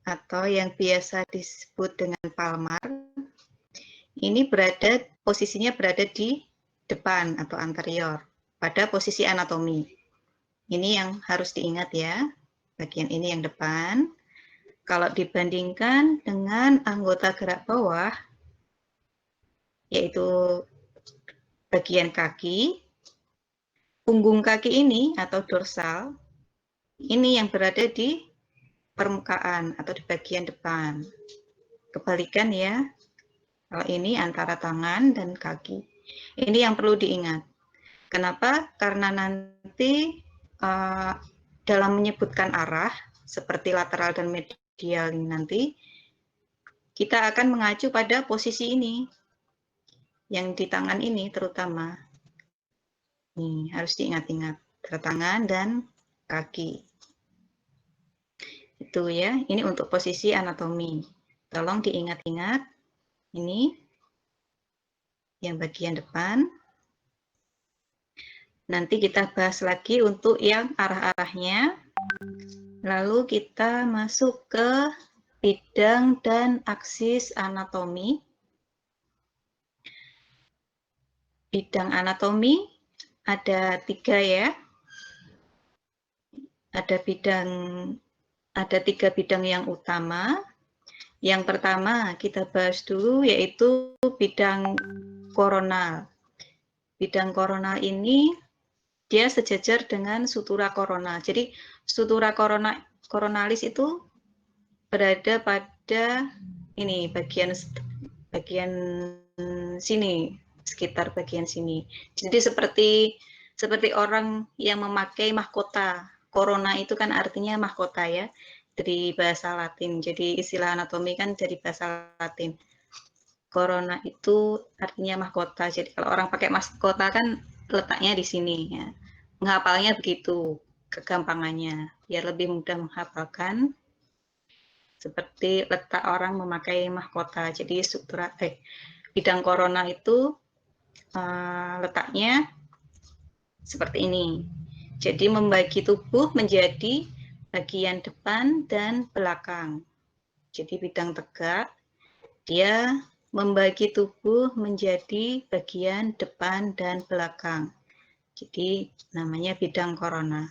atau yang biasa disebut dengan palmar, ini posisinya berada di depan atau anterior pada posisi anatomi. Ini yang harus diingat ya, bagian ini yang depan. Kalau dibandingkan dengan anggota gerak bawah, yaitu bagian kaki, punggung kaki ini atau dorsal, ini yang berada di permukaan atau di bagian depan. Kebalikan ya, kalau ini antara tangan dan kaki. Ini yang perlu diingat. Kenapa? Karena nanti dalam menyebutkan arah, seperti lateral dan medial ini nanti, kita akan mengacu pada posisi ini, yang di tangan ini terutama. Nih, harus diingat-ingat, tangan dan kaki. Itu ya, ini untuk posisi anatomi. Tolong diingat-ingat, ini yang bagian depan. Nanti kita bahas lagi untuk yang arah-arahnya. Lalu kita masuk ke bidang dan aksis anatomi. Bidang anatomi ada 3 ya. Ada 3 bidang yang utama. Yang pertama kita bahas dulu yaitu bidang koronal. Bidang koronal ini dia sejajar dengan sutura koronal. Jadi sutura koronalis itu berada pada ini bagian sini, sekitar bagian sini. Jadi seperti orang yang memakai mahkota. Corona itu kan artinya mahkota ya, dari bahasa Latin. Jadi istilah anatomi kan dari bahasa Latin. Corona itu artinya mahkota. Jadi kalau orang pakai mahkota kan letaknya di sini ya. Menghafalnya begitu kegampangannya, biar lebih mudah menghafalkan. Seperti letak orang memakai mahkota. Jadi bidang corona itu letaknya seperti ini. Jadi membagi tubuh menjadi bagian depan dan belakang. Jadi bidang tegak, dia membagi tubuh menjadi bagian depan dan belakang. Jadi namanya bidang corona.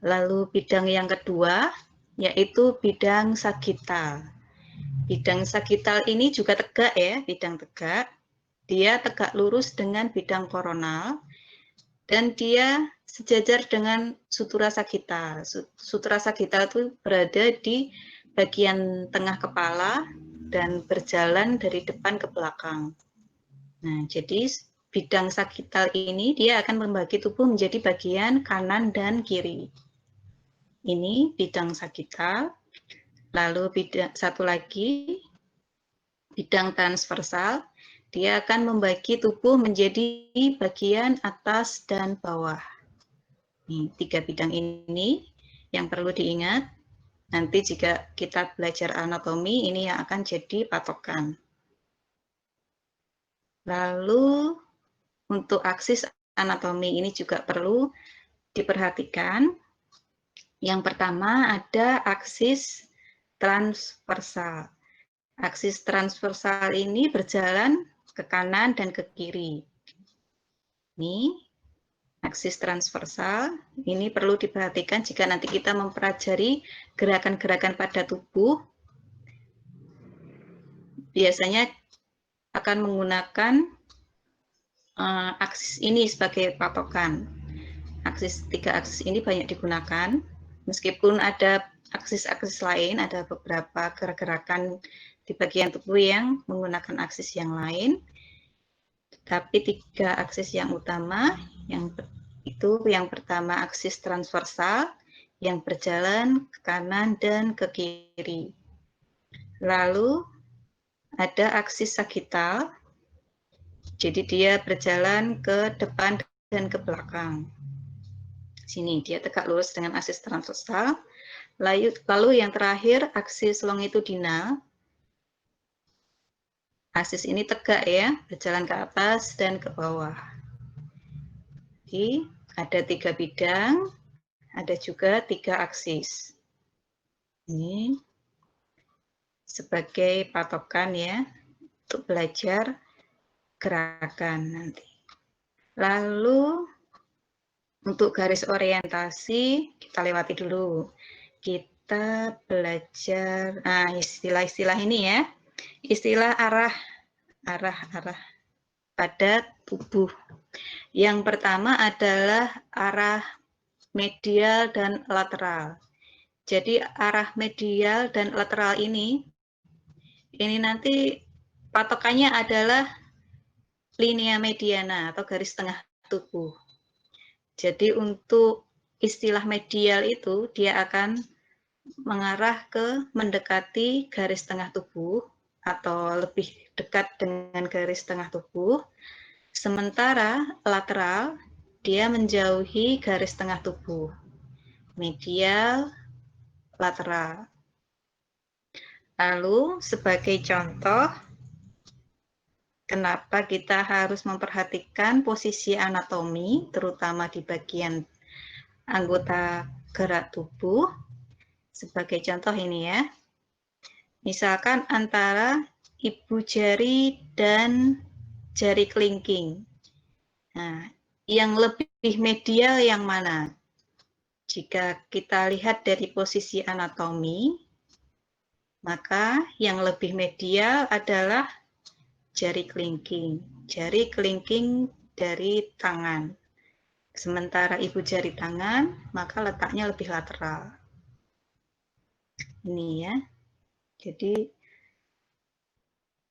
Lalu bidang yang kedua yaitu bidang sagital. Bidang sagital ini juga tegak ya, bidang tegak. Dia tegak lurus dengan bidang koronal dan dia sejajar dengan sutura sagital. Sutura sagital itu berada di bagian tengah kepala dan berjalan dari depan ke belakang. Nah, jadi bidang sagital ini dia akan membagi tubuh menjadi bagian kanan dan kiri. Ini bidang sagital. Lalu satu lagi, bidang transversal. Dia akan membagi tubuh menjadi bagian atas dan bawah. Nih, 3 bidang ini yang perlu diingat. Nanti jika kita belajar anatomi, ini yang akan jadi patokan. Lalu untuk aksis anatomi ini juga perlu diperhatikan. Yang pertama ada aksis transversal. Aksis transversal ini berjalan ke kanan dan ke kiri. Ini aksis transversal, ini perlu diperhatikan jika nanti kita mempelajari gerakan-gerakan pada tubuh. Biasanya akan menggunakan aksis ini sebagai patokan. 3 aksis ini banyak digunakan, meskipun ada aksis-aksis lain, ada beberapa gerakan di bagian tubuh yang menggunakan aksis yang lain. Tapi 3 aksis yang utama, yang pertama aksis transversal, yang berjalan ke kanan dan ke kiri. Lalu ada aksis sagital, jadi dia berjalan ke depan dan ke belakang. Sini dia tegak lurus dengan aksis transversal. Lalu yang terakhir aksis longitudinal. Aksis ini tegak ya, berjalan ke atas dan ke bawah. Jadi ada 3 bidang, ada juga 3 aksis. Ini sebagai patokan ya untuk belajar gerakan nanti. Lalu untuk garis orientasi kita lewati dulu. Kita belajar istilah-istilah ini ya. Istilah arah pada tubuh. Yang pertama adalah arah medial dan lateral. Jadi arah medial dan lateral ini nanti patokannya adalah linea mediana atau garis tengah tubuh. Jadi untuk istilah medial itu dia akan mengarah ke mendekati garis tengah tubuh atau lebih dekat dengan garis tengah tubuh. Sementara lateral dia menjauhi garis tengah tubuh. Medial, lateral. Lalu sebagai contoh, kenapa kita harus memperhatikan posisi anatomi, terutama di bagian anggota gerak tubuh. Sebagai contoh ini ya, misalkan antara ibu jari dan jari kelingking. Nah, yang lebih medial yang mana? Jika kita lihat dari posisi anatomi, maka yang lebih medial adalah jari kelingking. Jari kelingking dari tangan. Sementara ibu jari tangan, maka letaknya lebih lateral. Ini ya. Jadi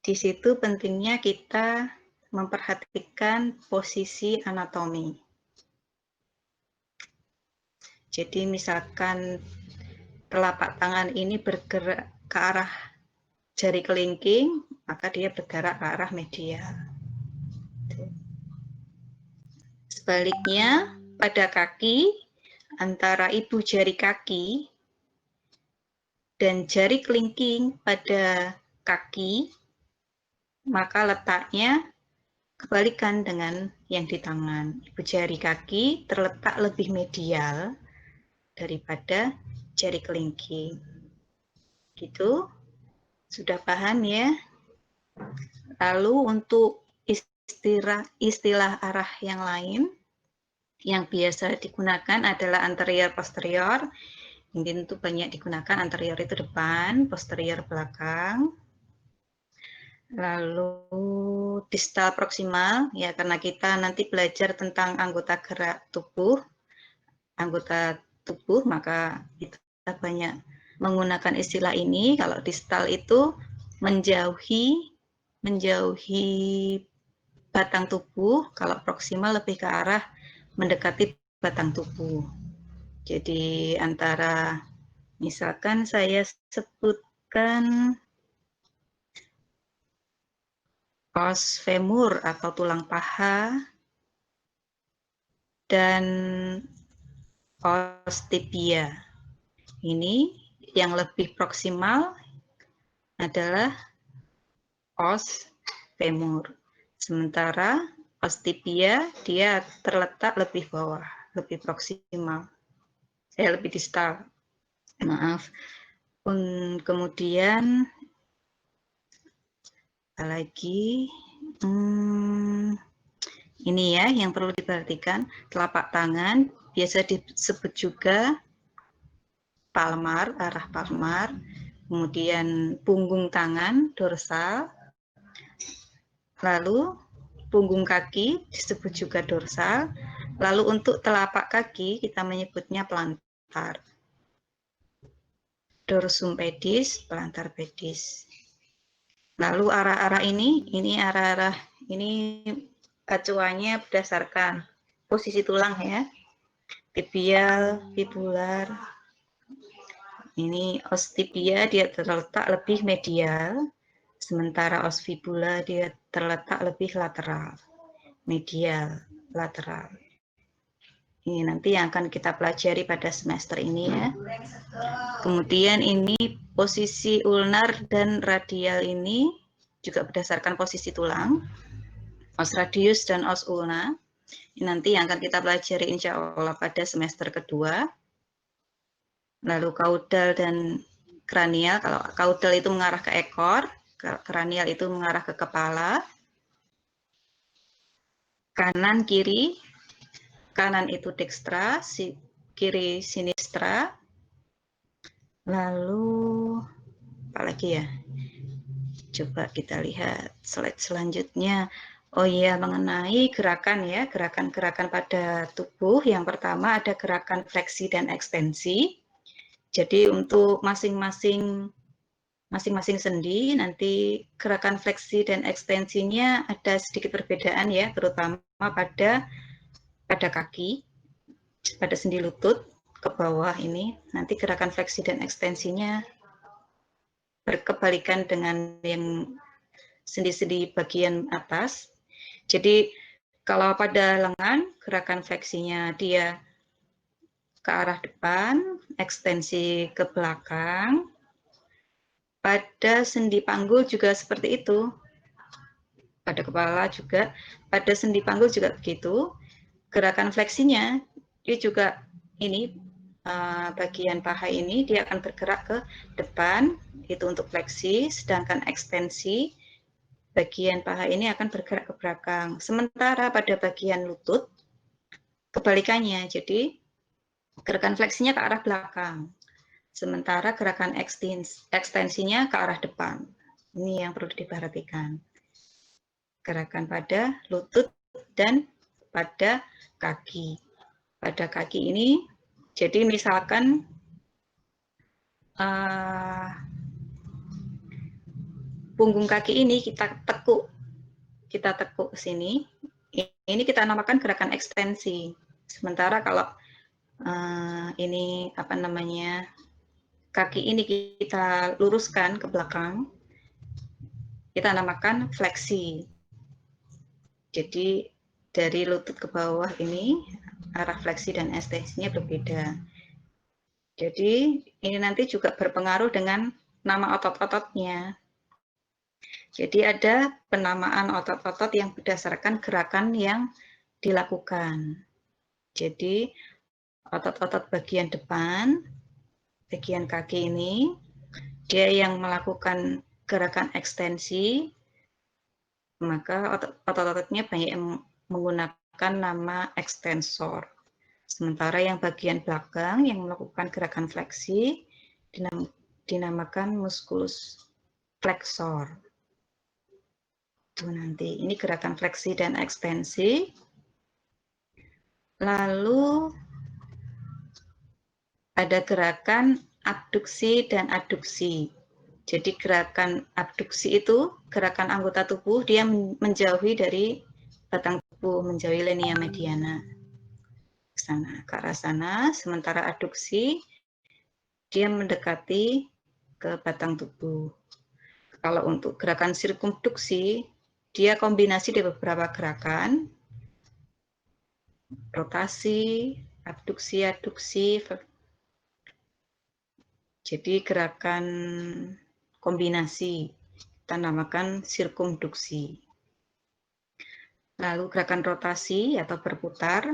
di situ pentingnya kita memperhatikan posisi anatomi. Jadi misalkan telapak tangan ini bergerak ke arah jari kelingking, maka dia bergerak ke arah medial. Sebaliknya, pada kaki, antara ibu jari kaki dan jari kelingking pada kaki, maka letaknya kebalikan dengan yang di tangan. Ibu jari kaki terletak lebih medial daripada jari kelingking. Gitu. Sudah paham ya? Lalu untuk istilah arah yang lain yang biasa digunakan adalah anterior posterior. Ini tentu banyak digunakan, anterior itu depan, posterior belakang. Lalu distal proksimal, ya karena kita nanti belajar tentang anggota gerak tubuh, maka kita banyak menggunakan istilah ini. Kalau distal itu menjauhi batang tubuh, kalau proksimal lebih ke arah mendekati batang tubuh. Jadi antara, misalkan saya sebutkan os femur atau tulang paha dan os tibia. Ini yang lebih proksimal adalah os femur. Sementara os tibia dia terletak lebih bawah, lebih proksimal. Lebih distal. Maaf. Kemudian lagi ini ya yang perlu diperhatikan, telapak tangan biasa disebut juga palmar, arah palmar, kemudian punggung tangan, dorsal, lalu punggung kaki disebut juga dorsal, lalu untuk telapak kaki kita menyebutnya plantar. Dorsum pedis, plantar pedis. Lalu arah-arah ini arah-arah ini acuannya berdasarkan posisi tulang ya. Tibial, fibular. Ini os tibia dia terletak lebih medial, sementara os fibula dia terletak lebih lateral. Medial, lateral. Ini nanti yang akan kita pelajari pada semester ini ya. Kemudian ini posisi ulnar dan radial ini juga berdasarkan posisi tulang. Os radius dan os ulna. Ini nanti yang akan kita pelajari insya Allah pada semester kedua. Lalu kaudal dan kranial. Kalau caudal itu mengarah ke ekor, kranial itu mengarah ke kepala. Kanan kiri, kanan itu dextra, kiri sinistra. Lalu apa lagi ya? Coba kita lihat slide selanjutnya. Oh iya, mengenai gerakan ya, gerakan-gerakan pada tubuh. Yang pertama ada gerakan fleksi dan ekstensi. Jadi untuk masing-masing sendi, nanti gerakan fleksi dan ekstensinya ada sedikit perbedaan ya, terutama pada kaki, pada sendi lutut ke bawah ini. Nanti gerakan fleksi dan ekstensinya berkebalikan dengan yang sendi-sendi bagian atas. Jadi kalau pada lengan, gerakan fleksinya dia ke arah depan, ekstensi ke belakang. Pada sendi panggul juga seperti itu. Pada kepala juga, pada sendi panggul juga begitu. Gerakan fleksinya, dia juga ini, bagian paha ini, dia akan bergerak ke depan, itu untuk fleksi, sedangkan ekstensi, bagian paha ini akan bergerak ke belakang. Sementara pada bagian lutut, kebalikannya, jadi gerakan fleksinya ke arah belakang. Sementara gerakan ekstensinya ke arah depan. Ini yang perlu diperhatikan. Gerakan pada lutut dan pada kaki. Pada kaki ini, jadi misalkan punggung kaki ini kita tekuk ke sini. Ini kita namakan gerakan ekstensi. Sementara kalau ini apa namanya, kaki ini kita luruskan ke belakang, kita namakan fleksi. Jadi dari lutut ke bawah ini arah fleksi dan ekstensinya berbeda. Jadi ini nanti juga berpengaruh dengan nama otot-ototnya. Jadi ada penamaan otot-otot yang berdasarkan gerakan yang dilakukan. Jadi otot-otot bagian depan, bagian kaki ini, dia yang melakukan gerakan ekstensi, maka otot-ototnya banyak yang menggunakan nama ekstensor. Sementara yang bagian belakang yang melakukan gerakan fleksi dinamakan muskulus flexor. Tuh nanti, ini gerakan fleksi dan ekstensi. Lalu ada gerakan abduksi dan adduksi. Jadi gerakan abduksi itu gerakan anggota tubuh dia menjauhi dari batang tubuh, menjauhi linea mediana ke sana, ke arah sana. Sementara adduksi dia mendekati ke batang tubuh. Kalau untuk gerakan sirkumduksi, dia kombinasi dari beberapa gerakan, rotasi, abduksi, adduksi. Jadi gerakan kombinasi kita namakan sirkumduksi. Lalu gerakan rotasi atau berputar.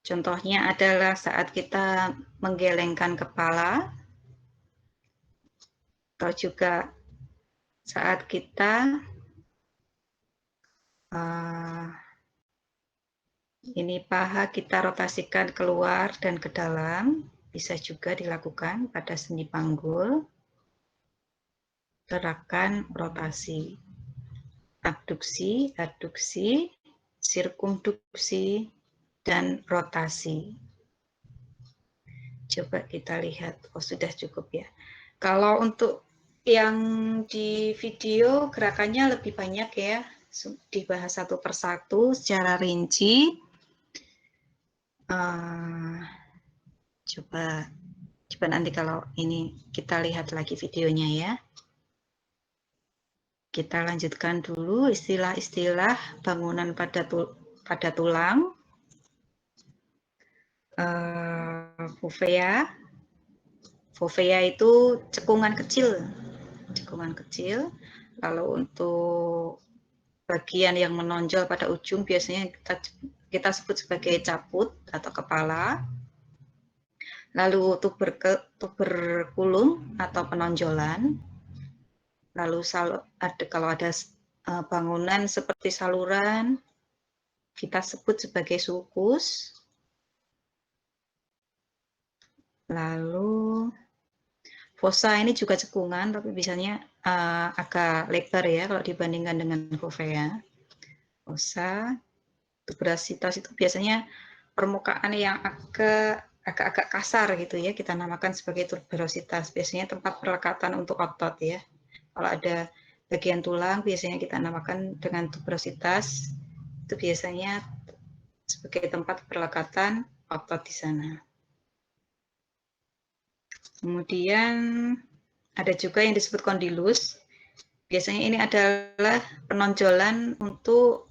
Contohnya adalah saat kita menggelengkan kepala, atau juga saat kita ini paha kita rotasikan keluar dan ke dalam, bisa juga dilakukan pada sendi panggul. Gerakan rotasi, abduksi, adduksi, sirkumduksi, dan rotasi. Coba kita lihat, oh sudah cukup ya. Kalau untuk yang di video gerakannya lebih banyak ya, dibahas satu persatu secara rinci. Coba nanti kalau ini kita lihat lagi videonya ya. Kita lanjutkan dulu istilah-istilah bangunan pada tulang. Fovea itu cekungan kecil. Lalu untuk bagian yang menonjol pada ujung biasanya kita sebut sebagai caput atau kepala. Lalu tuberkulum atau penonjolan. Lalu kalau ada bangunan seperti saluran, kita sebut sebagai sulcus. Lalu fossa ini juga cekungan, tapi biasanya agak lebar ya kalau dibandingkan dengan fovea. Fossa, tuberositas itu biasanya permukaan yang agak kasar gitu ya, kita namakan sebagai tuberositas. Biasanya tempat perlekatan untuk otot ya. Kalau ada bagian tulang biasanya kita namakan dengan tuberositas, itu biasanya sebagai tempat perlekatan otot di sana. Kemudian ada juga yang disebut kondilus. Biasanya ini adalah penonjolan untuk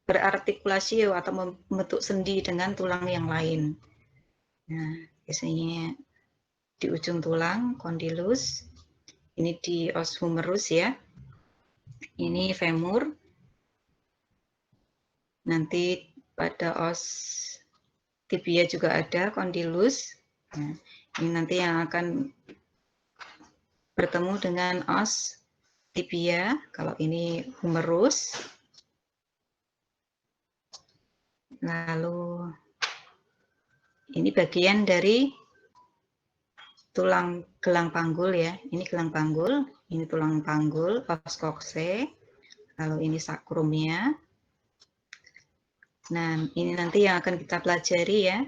berartikulasi atau membentuk sendi dengan tulang yang lain. Nah, biasanya di ujung tulang, kondilus. Ini di os humerus ya. Ini femur. Nanti pada os tibia juga ada kondilus. Nah, ini nanti yang akan bertemu dengan os tibia. Kalau ini humerus. Lalu ini bagian dari tulang gelang panggul ya. Ini gelang panggul, ini tulang panggul, os coccyx. Lalu ini sakrumnya. Nah, ini nanti yang akan kita pelajari ya.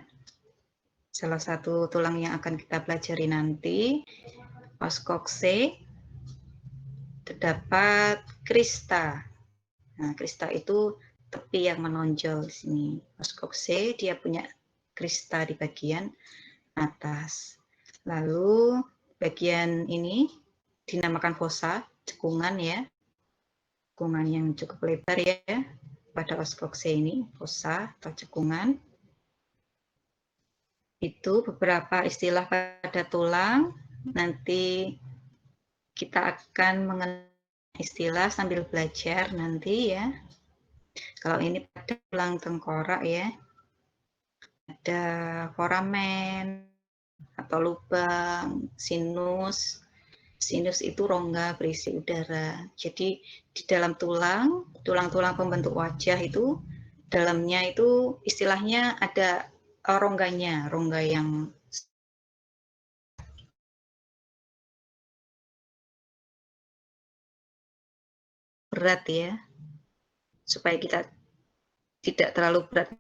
Salah satu tulang yang akan kita pelajari nanti, os coccyx, terdapat crista. Nah, crista itu tepi yang menonjol di sini. Os coccyx dia punya crista di bagian atas. Lalu bagian ini dinamakan fossa, cekungan ya. Cekungan yang cukup lebar ya pada os coccyx ini, fossa atau cekungan. Itu beberapa istilah pada tulang. Nanti kita akan mengenal istilah sambil belajar nanti ya. Kalau ini pada tulang tengkorak ya, ada foramen atau lubang, sinus. Sinus itu rongga berisi udara. Jadi di dalam tulang-tulang pembentuk wajah itu, dalamnya itu istilahnya ada rongganya, rongga yang berat ya, supaya kita tidak terlalu berat.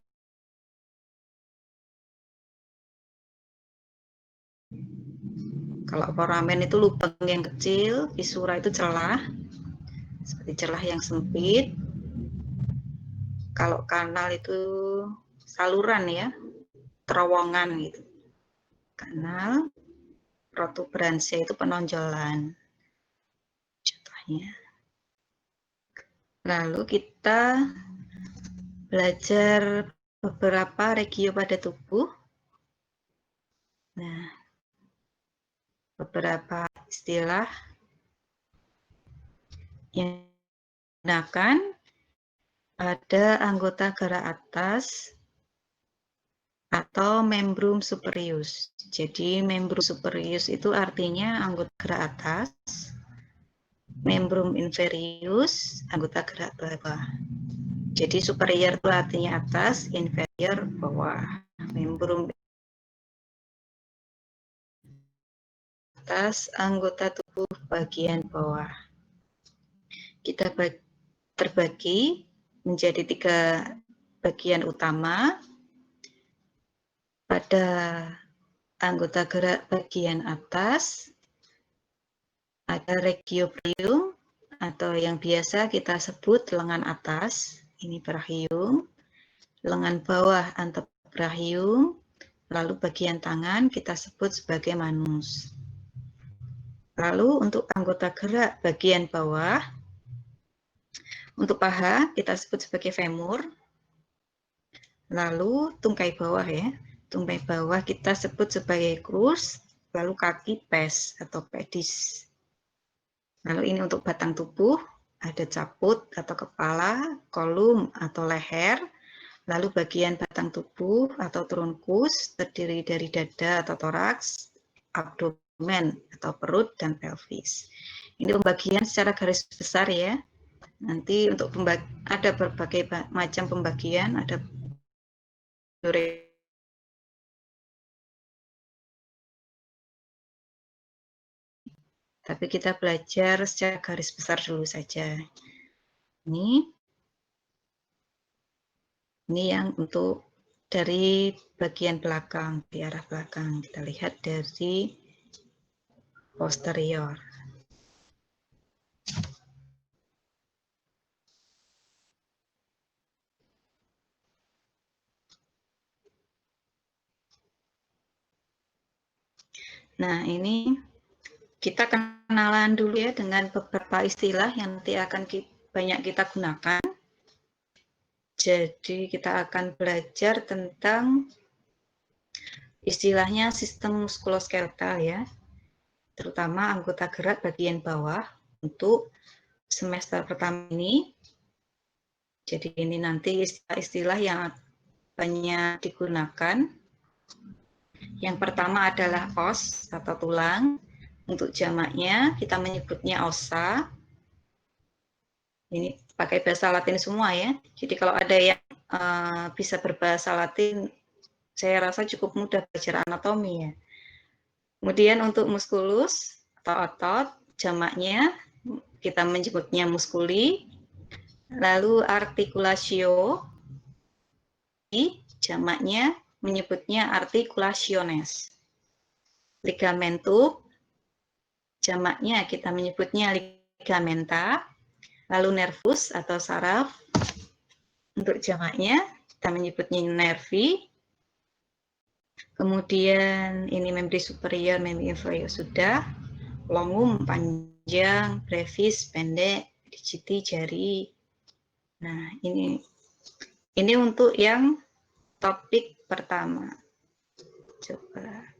Kalau foramen itu lubang yang kecil, visura itu celah, seperti celah yang sempit. Kalau kanal itu saluran ya, terowongan gitu. Kanal, protuberansia itu penonjolan. Contohnya. Lalu kita belajar beberapa regio pada tubuh. Nah, beberapa istilah yang digunakan pada anggota gerak atas atau membrum superius. Jadi membrum superius itu artinya anggota gerak atas, membrum inferius anggota gerak bawah. Jadi superior itu artinya atas, inferior bawah. Membrum atas anggota tubuh bagian bawah. Kita terbagi menjadi 3 bagian utama. Pada anggota gerak bagian atas ada regiobrium atau yang biasa kita sebut lengan atas, ini brachium. Lengan bawah antebrachium, lalu bagian tangan kita sebut sebagai manus. Lalu untuk anggota gerak bagian bawah, untuk paha kita sebut sebagai femur. Lalu tungkai bawah ya, tungkai bawah kita sebut sebagai crus, lalu kaki pes atau pedis. Lalu ini untuk batang tubuh, ada caput atau kepala, kolum atau leher, Lalu bagian batang tubuh atau trunkus terdiri dari dada atau toraks, abdomen atau perut, dan pelvis. Ini pembagian secara garis besar ya. Nanti untuk ada berbagai macam pembagian, ada tapi kita belajar secara garis besar dulu saja. Ini yang untuk dari bagian belakang, di arah belakang. Kita lihat dari posterior. Nah, ini kita kenalan dulu ya dengan beberapa istilah yang nanti akan banyak kita gunakan. Jadi kita akan belajar tentang istilahnya sistem muskuloskeletal ya, terutama anggota gerak bagian bawah untuk semester pertama ini. Jadi ini nanti istilah-istilah yang banyak digunakan. Yang pertama adalah os atau tulang. Untuk jamaknya kita menyebutnya ossa. Ini pakai bahasa Latin semua ya. Jadi kalau ada yang bisa berbahasa Latin, saya rasa cukup mudah belajar anatomi ya. Kemudian untuk musculus atau otot, jamaknya kita menyebutnya musculi. Lalu articulatio, jamaknya menyebutnya articulationes. Ligamentum, jamaknya kita menyebutnya ligamenta. Lalu nervus atau saraf, untuk jamaknya kita menyebutnya nervi. Kemudian ini membri superior, membri inferior sudah. Longum panjang, brevis pendek, digiti jari. Nah, ini untuk yang topik pertama. Coba.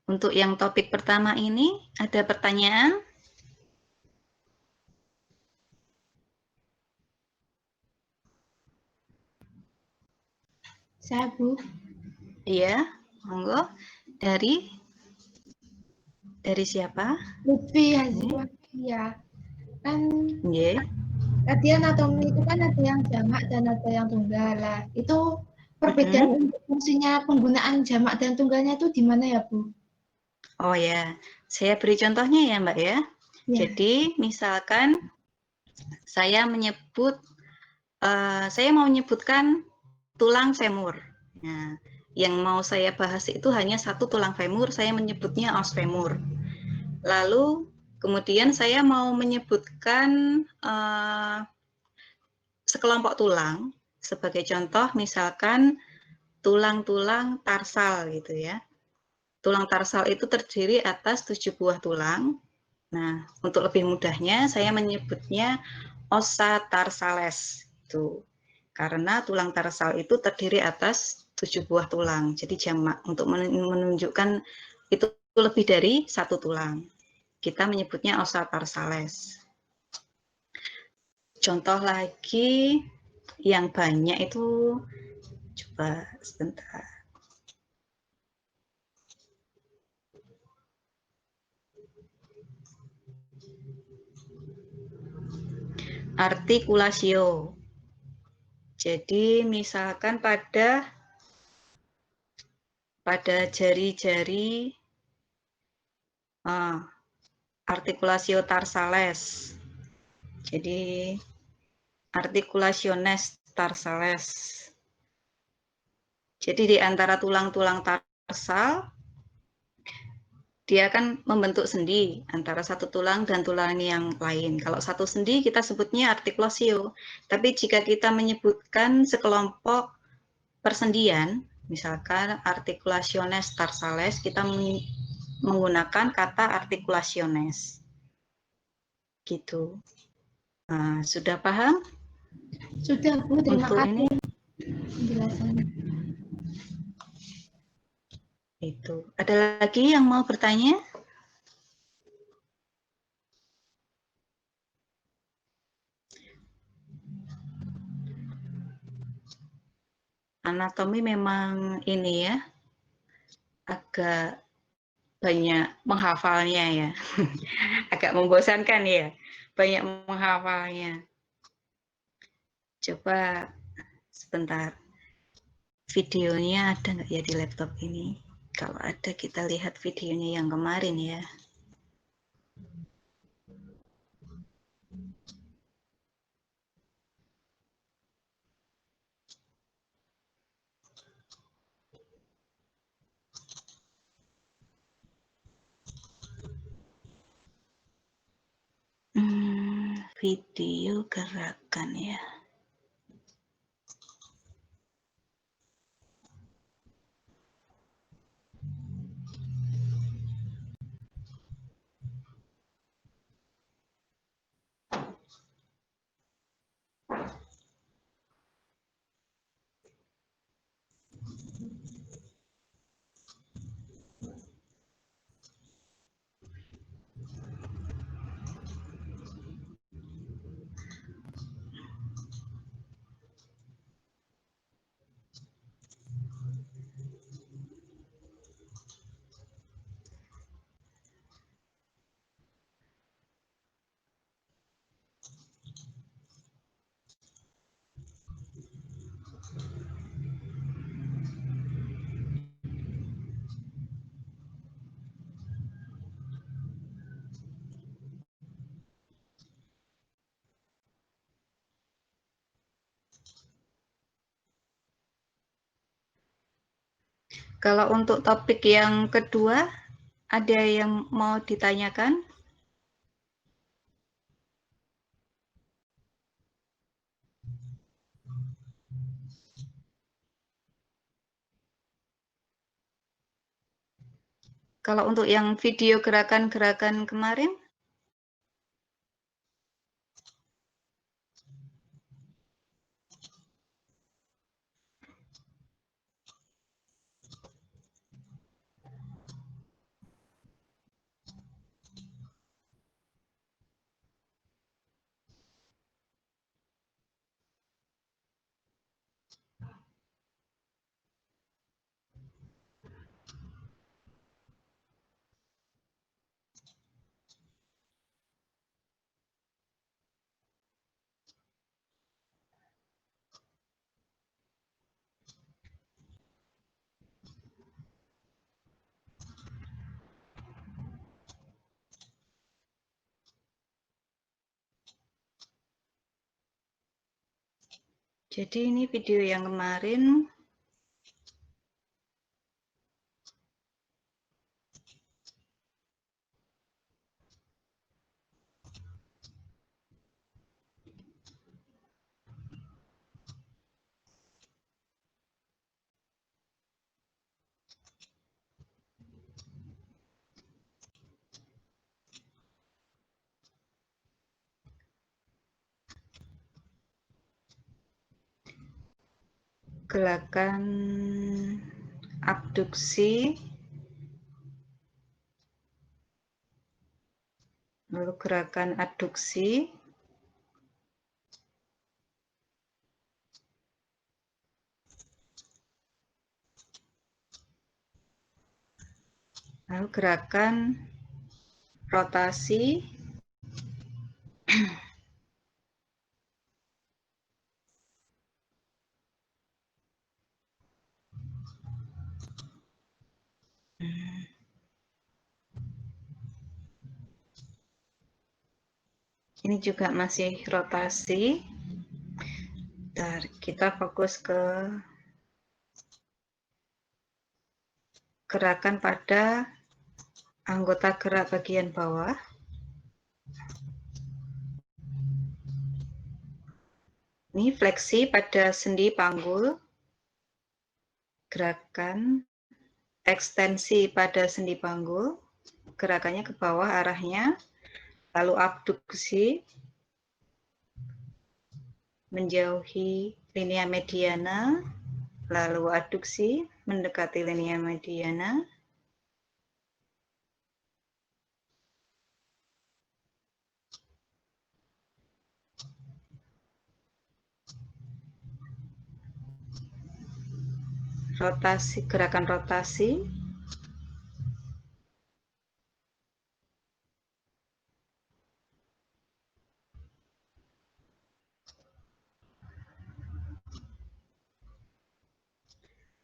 Untuk yang topik pertama ini, ada pertanyaan? Saya, Bu. Iya, monggo. Dari siapa? Lutfi ya. Kan Yeah. tadi anatomi itu kan ada yang jamak dan ada yang tunggal. Lah, itu perbedaan fungsinya penggunaan jamak dan tunggalnya itu di mana ya, Bu? Oh ya, saya beri contohnya ya Mbak ya. Jadi misalkan saya mau menyebutkan tulang femur. Nah, yang mau saya bahas itu hanya satu tulang femur, saya menyebutnya os femur. Lalu kemudian saya mau menyebutkan sekelompok tulang, sebagai contoh misalkan tulang-tulang tarsal gitu ya. Tulang tarsal itu terdiri atas 7 buah tulang. Nah, untuk lebih mudahnya saya menyebutnya ossa tarsales itu. Karena tulang tarsal itu terdiri atas 7 buah tulang. Jadi jamak untuk menunjukkan itu lebih dari satu tulang. Kita menyebutnya ossa tarsales. Contoh lagi yang banyak itu, coba sebentar. Artikulasio. Jadi misalkan pada jari-jari artikulasio tarsales. Jadi articulationes tarsales. Jadi di antara tulang-tulang tarsal dia akan membentuk sendi antara satu tulang dan tulang yang lain. Kalau satu sendi kita sebutnya articulatio. Tapi jika kita menyebutkan sekelompok persendian, misalkan articulationes tarsales, kita menggunakan kata articulationes. Gitu. Sudah paham? Sudah, Bu. Terima Untuk kasih ini? penjelasannya. Itu. Ada lagi yang mau bertanya? Anatomi memang ini ya, agak banyak menghafalnya ya. Agak membosankan ya, banyak menghafalnya. Coba sebentar. Videonya ada nggak ya di laptop ini? Kalau ada kita lihat videonya yang kemarin ya. Video gerakan ya. Kalau untuk topik yang kedua, ada yang mau ditanyakan? Kalau untuk yang video gerakan-gerakan kemarin? Jadi ini video yang kemarin. Gerakan abduksi, lalu gerakan adduksi, lalu gerakan rotasi, ini juga masih rotasi. Bentar, kita fokus ke gerakan pada anggota gerak bagian bawah. Ini fleksi pada sendi panggul, gerakan ekstensi pada sendi panggul, gerakannya ke bawah arahnya, lalu abduksi, menjauhi linea mediana, lalu adduksi mendekati linea mediana, rotasi, gerakan rotasi,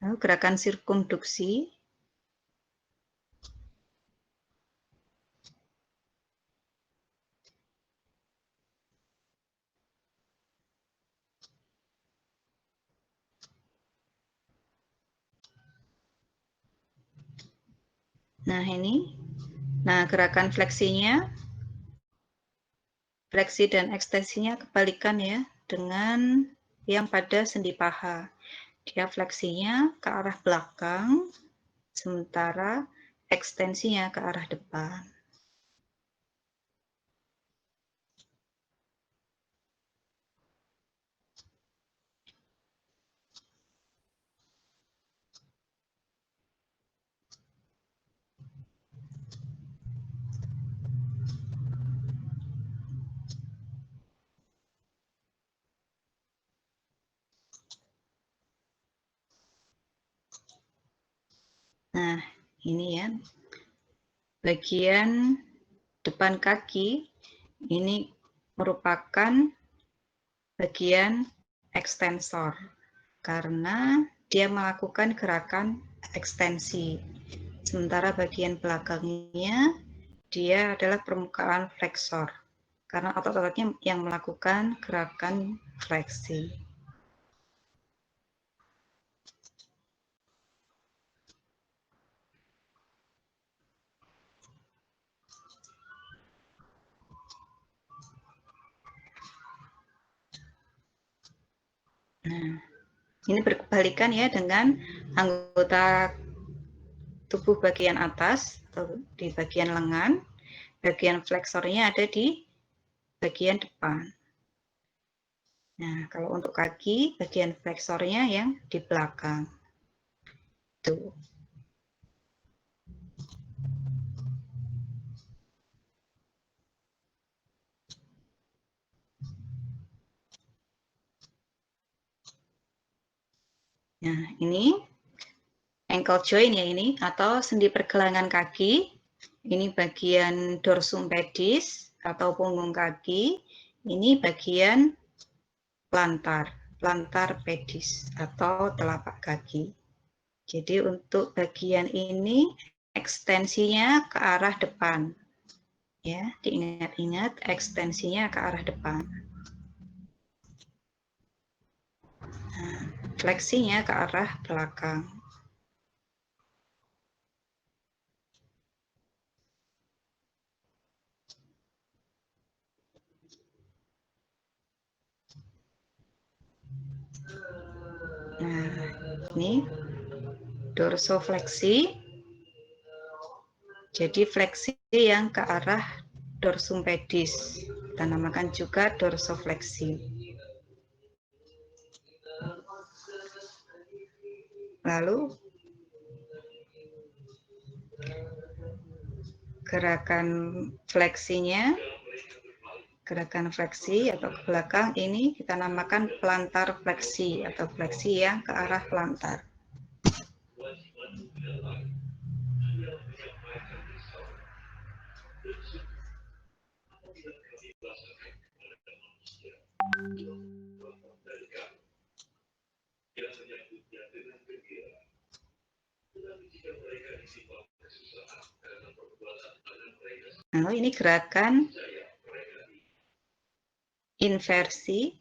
lalu gerakan sirkumduksi, nah ini, nah gerakan fleksinya, fleksi dan ekstensinya kebalikan ya dengan yang pada sendi paha. Dia fleksinya ke arah belakang, sementara ekstensinya ke arah depan. Nah, ini ya, bagian depan kaki ini merupakan bagian ekstensor karena dia melakukan gerakan ekstensi. Sementara bagian belakangnya dia adalah permukaan fleksor karena otot-ototnya yang melakukan gerakan fleksi. Nah, ini berkebalikan ya dengan anggota tubuh bagian atas atau di bagian lengan. Bagian fleksornya ada di bagian depan. Nah, kalau untuk kaki, bagian fleksornya yang di belakang. Tuh. Nah, ini ankle joint ya ini, atau sendi pergelangan kaki. Ini bagian dorsum pedis atau punggung kaki. Ini bagian plantar pedis atau telapak kaki. Jadi untuk bagian ini ekstensinya ke arah depan. Ya, diingat-ingat ekstensinya ke arah depan. Nah, fleksinya ke arah belakang. Nah, ini dorsofleksi. Jadi fleksi yang ke arah dorsum pedis. Kita namakan juga dorsofleksi. Lalu gerakan fleksinya, gerakan fleksi atau ke belakang ini kita namakan plantar fleksi atau fleksi yang ke arah plantar. Lalu ini gerakan inversi.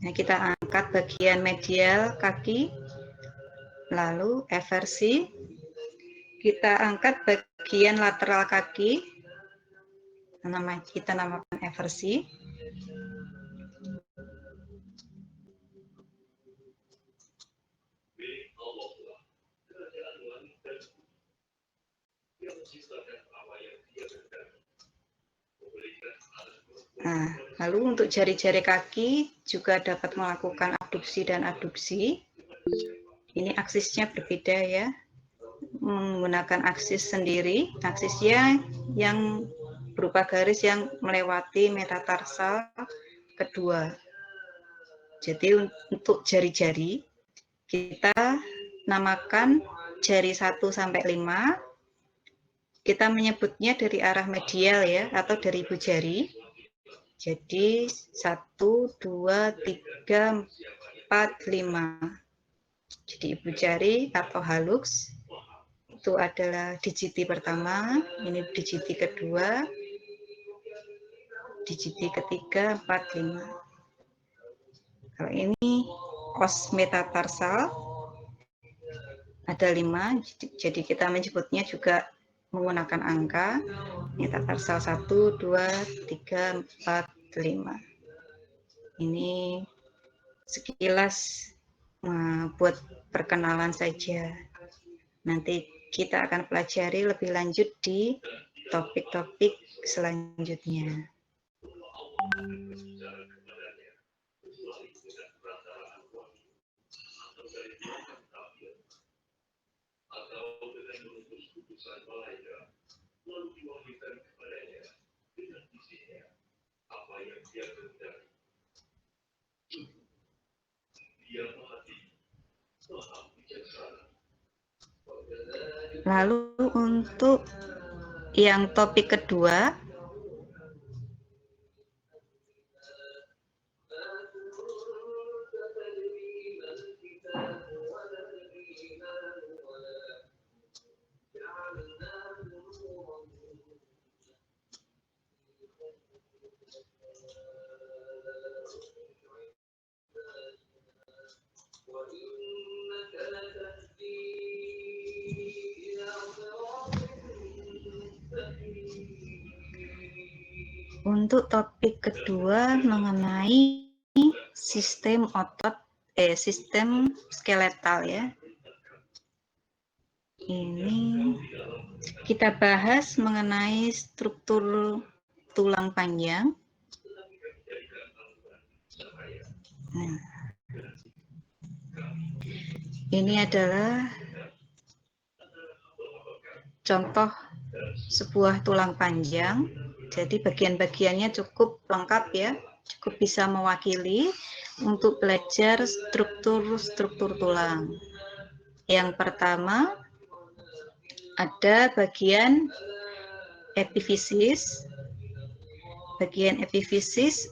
Nah, kita angkat bagian medial kaki, lalu eversi. Kita angkat bagian lateral kaki, kita namakan eversi. Nah, lalu untuk jari-jari kaki juga dapat melakukan abduksi dan adduksi. Ini aksisnya berbeda ya, menggunakan aksis sendiri, aksisnya yang berupa garis yang melewati metatarsal kedua. Jadi untuk jari-jari kita namakan jari 1 sampai 5. Kita menyebutnya dari arah medial ya, atau dari ibu jari. Jadi 1, 2, 3, 4, 5. Jadi ibu jari atau hallux itu adalah digiti pertama, ini digiti kedua, digiti ketiga, 4, 5. Kalau ini os metatarsal ada 5, jadi kita menyebutnya juga menggunakan angka metatarsal 1, 2, 3, 4, 5. Ini sekilas buat perkenalan saja. Nanti kita akan pelajari lebih lanjut di topik-topik selanjutnya. Lalu untuk yang topik kedua, untuk topik kedua mengenai sistem otot, sistem skeletal ya. Ini kita bahas mengenai struktur tulang panjang. Nah, ini adalah contoh sebuah tulang panjang. Jadi bagian-bagiannya cukup lengkap ya, cukup bisa mewakili untuk belajar struktur tulang. Yang pertama ada bagian epifisis. Bagian epifisis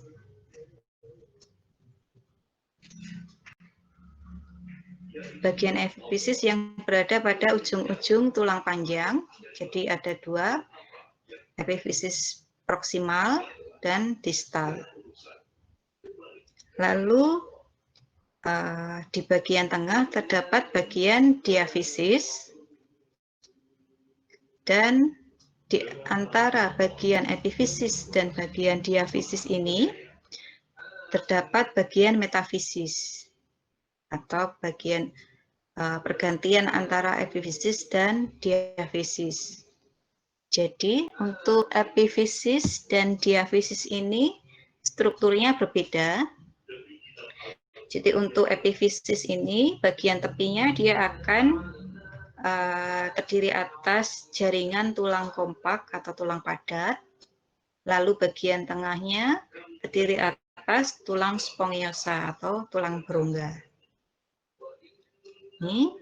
yang berada pada ujung-ujung tulang panjang. Jadi ada 2, epifisis proksimal dan distal. Lalu di bagian tengah terdapat bagian diafisis, dan di antara bagian epifisis dan bagian diafisis ini terdapat bagian metafisis atau bagian pergantian antara epifisis dan diafisis. Jadi untuk epifisis dan diafisis ini strukturnya berbeda. Jadi untuk epifisis ini bagian tepinya dia akan terdiri atas jaringan tulang kompak atau tulang padat. Lalu bagian tengahnya terdiri atas tulang spongiosa atau tulang berongga. Ini.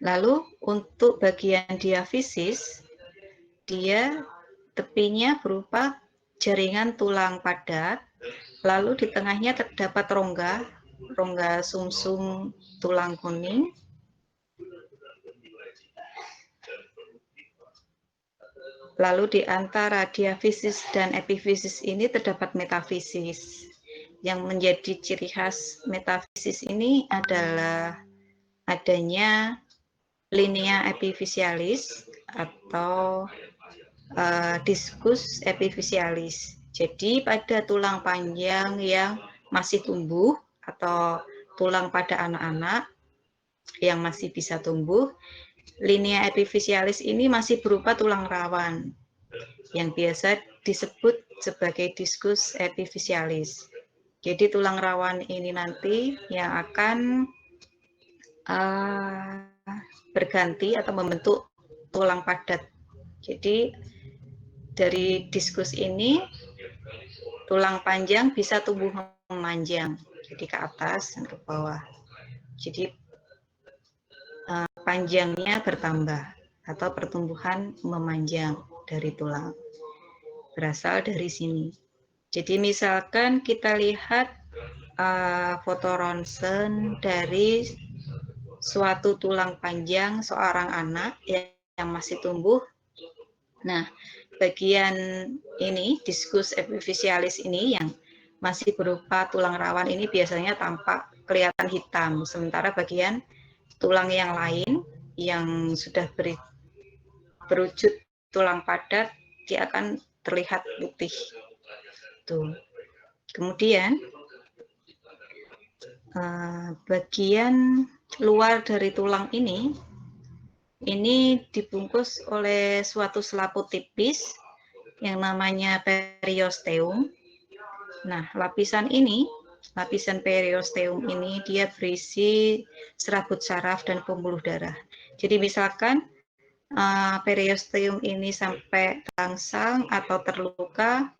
Lalu untuk bagian diafisis dia tepinya berupa jaringan tulang padat, lalu di tengahnya terdapat rongga sumsum tulang kuning. Lalu di antara diafisis dan epifisis ini terdapat metafisis. Yang menjadi ciri khas metafisis ini adalah adanya linea epifisialis atau diskus epifisialis. Jadi pada tulang panjang yang masih tumbuh atau tulang pada anak-anak yang masih bisa tumbuh, linea epifisialis ini masih berupa tulang rawan yang biasa disebut sebagai diskus epifisialis. Jadi tulang rawan ini nanti yang akan berganti atau membentuk tulang padat. Jadi dari diskus ini tulang panjang bisa tumbuh memanjang, jadi ke atas dan ke bawah. Jadi panjangnya bertambah atau pertumbuhan memanjang dari tulang. Berasal dari sini. Jadi misalkan kita lihat foto ronsen dari suatu tulang panjang seorang anak yang masih tumbuh. Nah, bagian ini, diskus epifisialis ini yang masih berupa tulang rawan ini biasanya tampak kelihatan hitam, sementara bagian tulang yang lain yang sudah berwujud tulang padat, dia akan terlihat putih. Tuh. Kemudian, bagian luar dari tulang ini dibungkus oleh suatu selaput tipis yang namanya periosteum. Nah, lapisan periosteum ini dia berisi serabut saraf dan pembuluh darah. Jadi misalkan periosteum ini sampai terangsang atau terluka,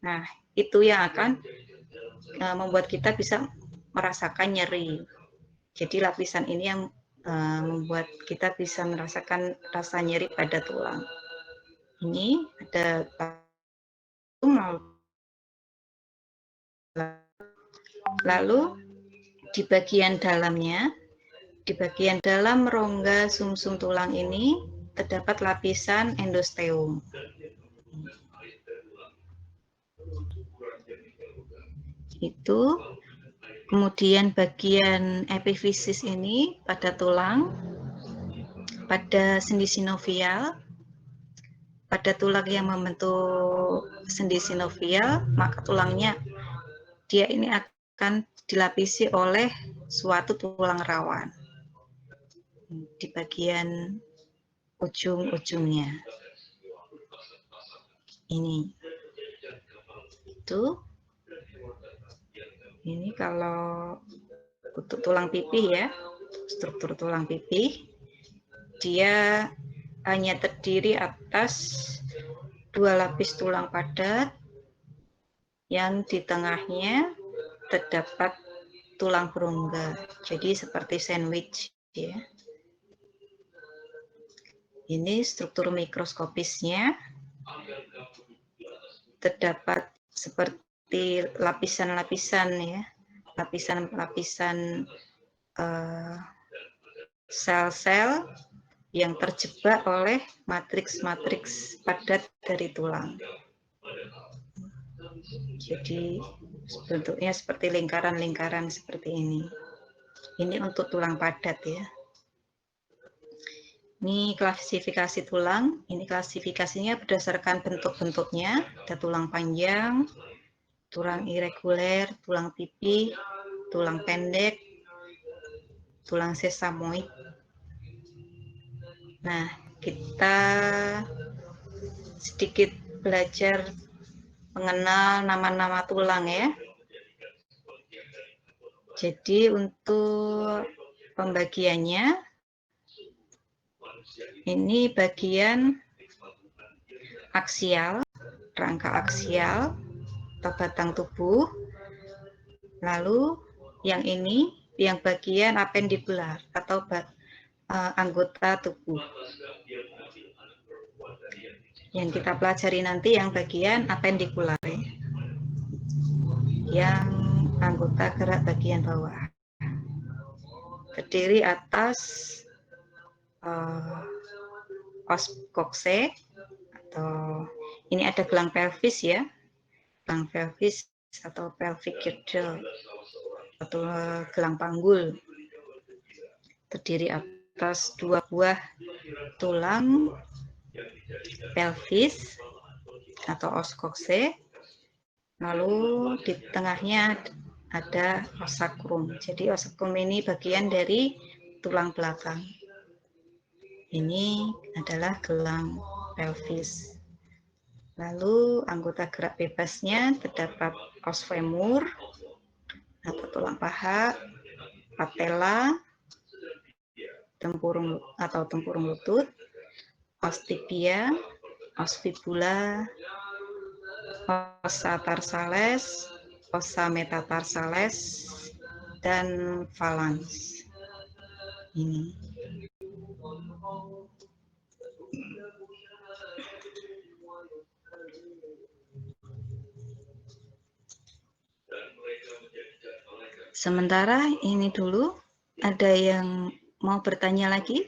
nah itu yang akan membuat kita bisa merasakan nyeri. Jadi lapisan ini yang membuat kita bisa merasakan rasa nyeri pada tulang. Ini ada lalu di bagian dalamnya, di bagian dalam rongga sumsum tulang ini terdapat lapisan endosteum. Itu kemudian bagian epifisis ini pada tulang, pada sendi sinovial, pada tulang yang membentuk sendi sinovial, maka tulangnya dia ini akan dilapisi oleh suatu tulang rawan di bagian ujung-ujungnya. Ini. Itu. Ini kalau untuk tulang pipih ya, struktur tulang pipih, dia hanya terdiri atas 2 lapis tulang padat yang di tengahnya terdapat tulang berongga. Jadi seperti sandwich ya. Ini struktur mikroskopisnya. Terdapat seperti lapisan-lapisan ya. Lapisan-lapisan sel-sel yang terjebak oleh matriks-matriks padat dari tulang. Jadi bentuknya seperti lingkaran-lingkaran seperti ini. Ini untuk tulang padat ya. Ini klasifikasi tulang. Ini klasifikasinya berdasarkan bentuk-bentuknya. Ada tulang panjang, tulang irreguler, tulang pipih, tulang pendek, tulang sesamoid. Nah, kita sedikit belajar mengenal nama-nama tulang ya. Jadi untuk pembagiannya, ini bagian aksial, rangka aksial atau batang tubuh. Lalu yang ini, yang bagian apendikular atau anggota tubuh. Yang kita pelajari nanti yang bagian apendikular ya. Yang anggota gerak bagian bawah. Terdiri atas os kokse atau ini ada gelang pelvis ya. Gelang pelvis atau pelvic girdle atau gelang panggul. Terdiri atas 2 buah tulang pelvis atau os kokse, lalu di tengahnya ada os sacrum. Jadi os sacrum ini bagian dari tulang belakang. Ini adalah gelang pelvis. Lalu anggota gerak bebasnya terdapat os femur atau tulang paha, patella, tempurung lutut, os tibia, os fibula, ossa tarsales, ossa metatarsales, dan phalanx. Ini. Sementara ini dulu, ada yang mau bertanya lagi?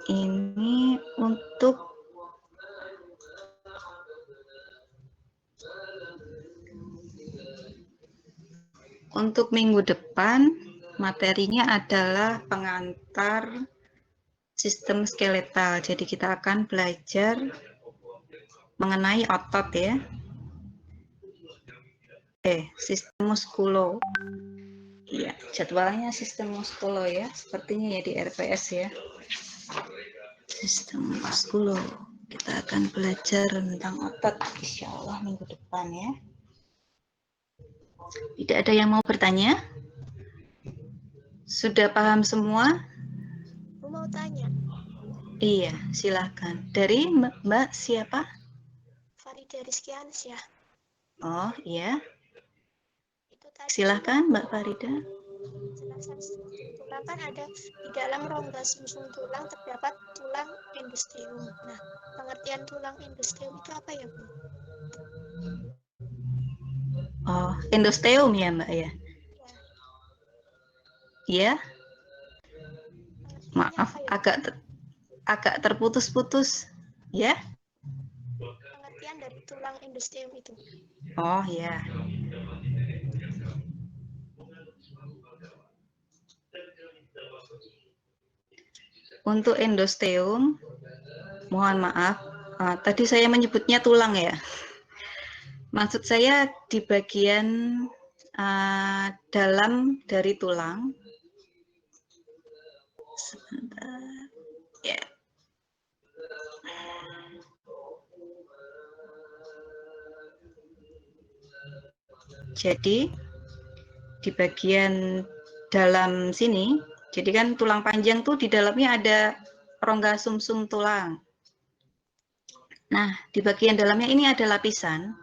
Ini untuk minggu depan, materinya adalah pengantar sistem skeletal. Jadi kita akan belajar mengenai otot ya. Sistem muskulo. Iya, jadwalnya sistem muskulo ya, sepertinya ya di RPS ya. Sistem muskulo. Kita akan belajar tentang otot, insya Allah minggu depan ya. Tidak ada yang mau bertanya? Sudah paham semua? Aku mau tanya. Iya, silakan. Dari Mbak siapa? Farida Rizkiansyah. Oh, iya. Itu tadi Silakan Mbak Farida. Penjelasan tulang kan ada di dalam rongga sumsum tulang terdapat tulang endosteum. Nah, pengertian tulang endosteum itu apa ya, Bu? Oh, endosteum ya Mbak ya? Iya. Maaf, agak terputus-putus. Ya? Pengertian dari tulang endosteum itu. Oh, ya. Untuk endosteum, mohon maaf, tadi saya menyebutnya tulang ya. Maksud saya di bagian dalam dari tulang. Sebentar. Ya. Jadi di bagian dalam sini, jadi kan tulang panjang tuh di dalamnya ada rongga sumsum tulang. Nah, di bagian dalamnya ini ada lapisan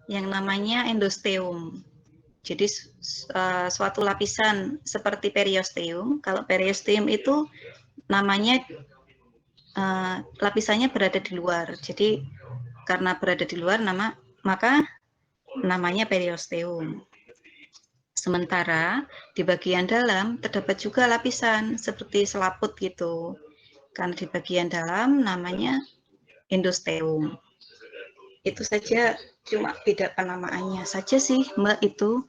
yang namanya endosteum. Jadi suatu lapisan seperti periosteum. Kalau periosteum itu namanya lapisannya berada di luar. Jadi karena berada di luar maka namanya periosteum. Sementara di bagian dalam terdapat juga lapisan seperti selaput gitu. Karena di bagian dalam namanya endosteum. Itu saja, cuma beda penamaannya saja sih Mbak itu.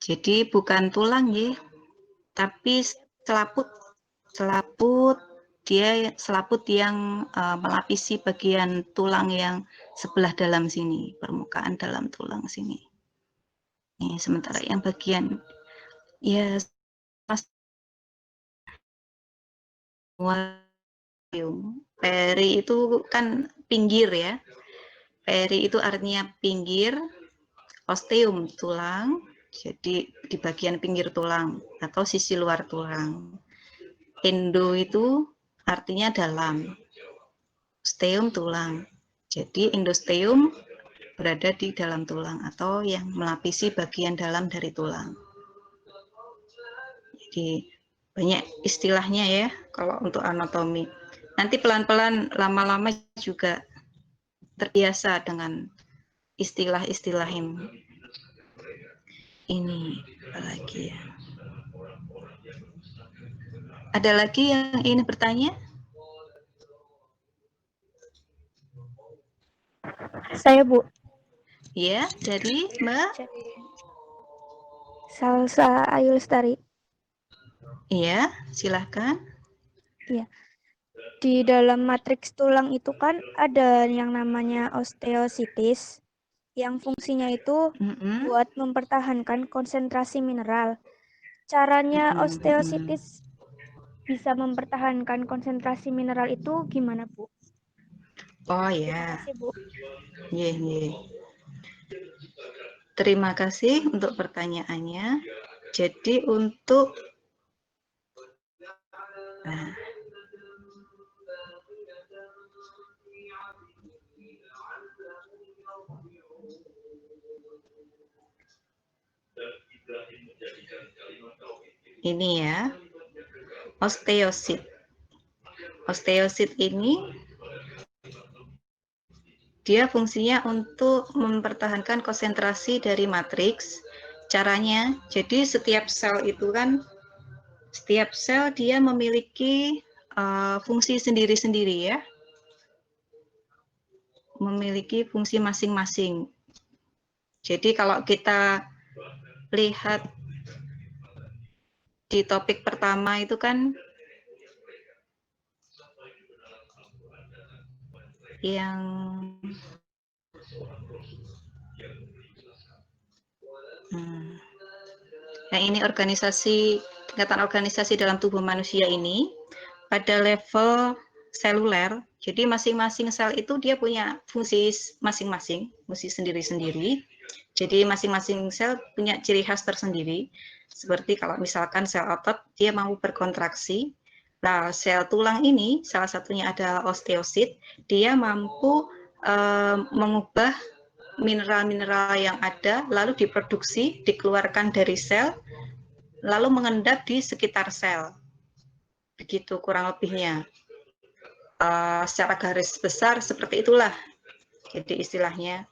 Jadi bukan tulang ya, tapi selaput. Dia selaput yang melapisi bagian tulang yang sebelah dalam sini, permukaan dalam tulang sini. Nih, sementara yang bagian ya peri itu kan pinggir ya. Peri itu artinya pinggir, osteum tulang, jadi di bagian pinggir tulang atau sisi luar tulang. Endo itu artinya dalam, osteum tulang. Jadi endosteum berada di dalam tulang atau yang melapisi bagian dalam dari tulang. Jadi banyak istilahnya ya kalau untuk anatomi. Nanti pelan-pelan lama-lama juga terbiasa dengan istilah-istilah ini. Ini apa lagi ya? Ada lagi yang ingin bertanya? Saya Bu. Ya, dari Mbak? Salsa Ayu Lestari. Iya, silahkan. Iya. di dalam matriks tulang itu kan ada yang namanya osteositis, yang fungsinya itu buat mempertahankan konsentrasi mineral. Caranya osteositis bisa mempertahankan konsentrasi mineral itu gimana, Bu? Oh Terima ya, kasih, Bu. Terima kasih untuk pertanyaannya. Jadi untuk ini ya, osteosit. Osteosit ini dia fungsinya untuk mempertahankan konsentrasi dari matriks. Caranya, jadi setiap sel itu kan, setiap sel dia memiliki fungsi sendiri-sendiri ya. Memiliki fungsi masing-masing. Jadi kalau kita lihat di topik pertama itu kan yang ini organisasi, tingkatan organisasi dalam tubuh manusia ini pada level seluler. Jadi masing-masing sel itu dia punya fungsi masing-masing, fungsi sendiri-sendiri. Jadi masing-masing sel punya ciri khas tersendiri. Seperti kalau misalkan sel otot dia mau berkontraksi. Nah, sel tulang ini salah satunya adalah osteosit, dia mampu mengubah mineral-mineral yang ada lalu diproduksi, dikeluarkan dari sel, lalu mengendap di sekitar sel. Begitu kurang lebihnya. Secara garis besar seperti itulah. Jadi istilahnya.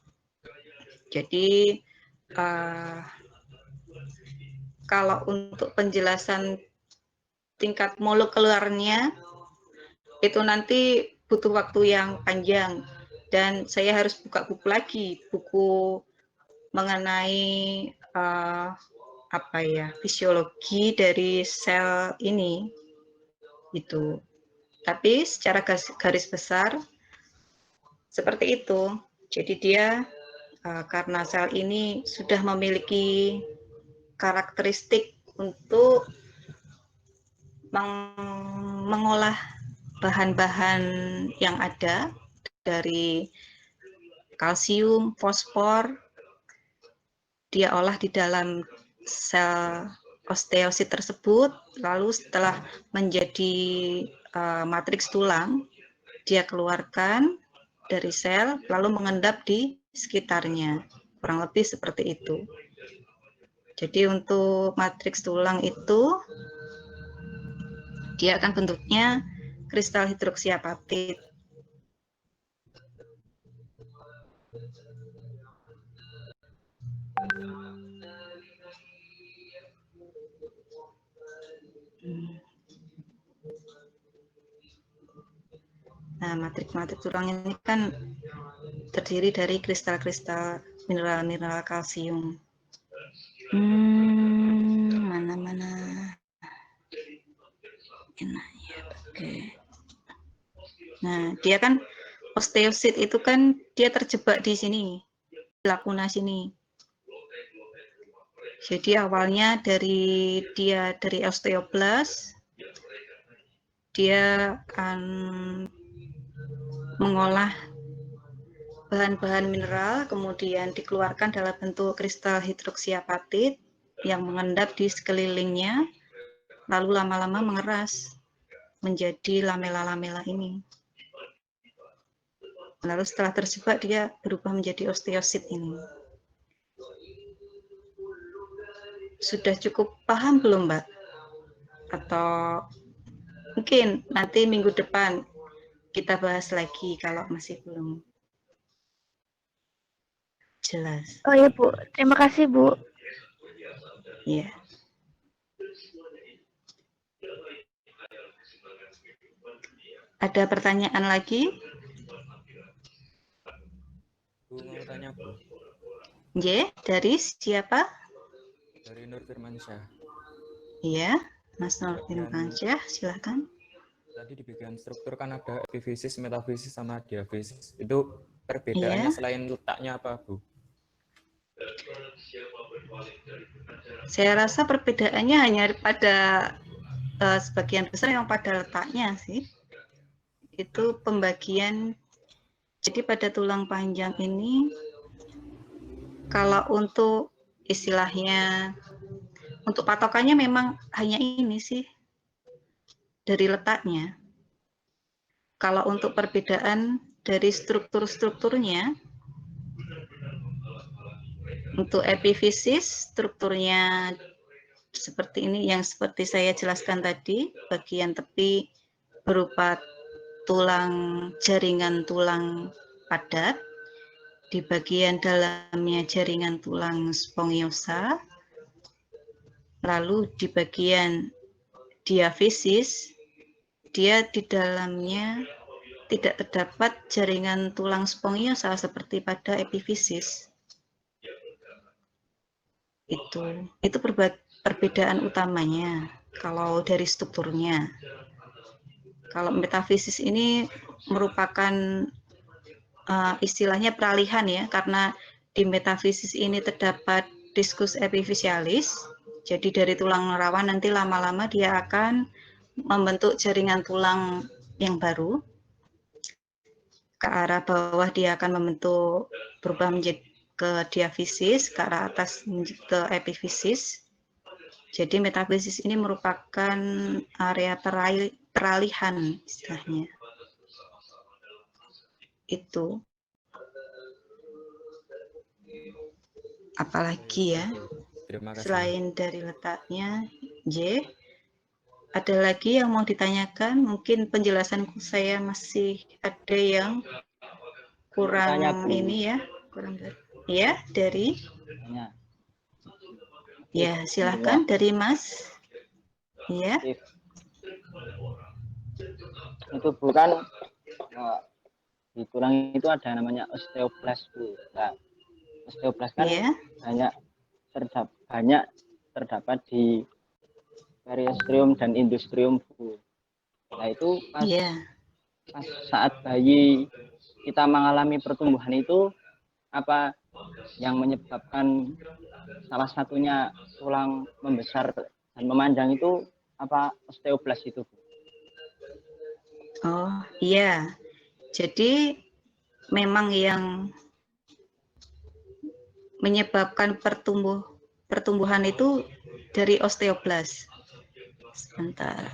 Jadi kalau untuk penjelasan tingkat molekulernya itu nanti butuh waktu yang panjang dan saya harus buka buku lagi, buku mengenai fisiologi dari sel ini itu. Tapi secara garis besar seperti itu. Jadi dia karena sel ini sudah memiliki karakteristik untuk mengolah bahan-bahan yang ada dari kalsium, fosfor, dia olah di dalam sel osteosit tersebut, lalu setelah menjadi matriks tulang, dia keluarkan dari sel, lalu mengendap di sekitarnya. Kurang lebih seperti itu. Jadi untuk matriks tulang itu, dia akan bentuknya kristal hidroksiapatit. Nah, matriks tulang ini kan terdiri dari kristal-kristal mineral-mineral kalsium. Mana-mana. Oke. Nah, dia kan osteosit itu kan dia terjebak di sini, lakuna sini. Jadi awalnya dari osteoblas, dia akan mengolah bahan-bahan mineral, kemudian dikeluarkan dalam bentuk kristal hidroksiapatit yang mengendap di sekelilingnya, lalu lama-lama mengeras menjadi lamela-lamela ini. Lalu setelah terjebak dia berubah menjadi osteosit ini. Sudah cukup paham belum, Mbak? Atau mungkin nanti minggu depan kita bahas lagi kalau masih belum jelas. Oh ya, Bu. Terima kasih, Bu. Ya. Ada pertanyaan lagi? Bu, mau tanya, Bu. Dari siapa? Dari Nur Firmansyah. Iya, Mas Nur Firmansyah, silakan. Tadi di bagian struktur kan ada epifisis, metafisis, sama diafisis. Itu perbedaannya selain letaknya apa, Bu? Saya rasa perbedaannya hanya pada sebagian besar yang pada letaknya sih. Itu pembagian. Jadi pada tulang panjang ini, kalau untuk istilahnya, untuk patokannya memang hanya ini sih, dari letaknya. Kalau untuk perbedaan dari strukturnya, untuk epifisis, strukturnya seperti ini, yang seperti saya jelaskan tadi, bagian tepi berupa tulang jaringan tulang padat, di bagian dalamnya jaringan tulang spongiosa, lalu di bagian diafisis, dia di dalamnya tidak terdapat jaringan tulang spongiosa seperti pada epifisis. Itu perbedaan utamanya kalau dari strukturnya. Kalau metafisis ini merupakan istilahnya peralihan ya, karena di metafisis ini terdapat diskus epifisialis. Jadi dari tulang rawan nanti lama-lama dia akan membentuk jaringan tulang yang baru. Ke arah bawah dia akan membentuk, berubah menjadi ke diafisis, ke arah atas ke epifisis. Jadi metafisis ini merupakan area peralihan istilahnya. Itu. Apalagi ya, selain dari letaknya, J, ada lagi yang mau ditanyakan? Mungkin penjelasanku saya masih ada yang kurang ini ya, kurang ya dari ya silahkan dari Mas. Ya. Itu bukan di tulang itu ada namanya osteoblast, Bu. Nah, osteoblast kan banyak terdapat di periosteum dan endosteum, Bu. Nah, itu pas saat bayi kita mengalami pertumbuhan itu, apa yang menyebabkan salah satunya tulang membesar dan memanjang itu apa osteoblast itu, Bu? Oh iya, jadi memang yang menyebabkan pertumbuhan itu dari osteoblast. Sebentar.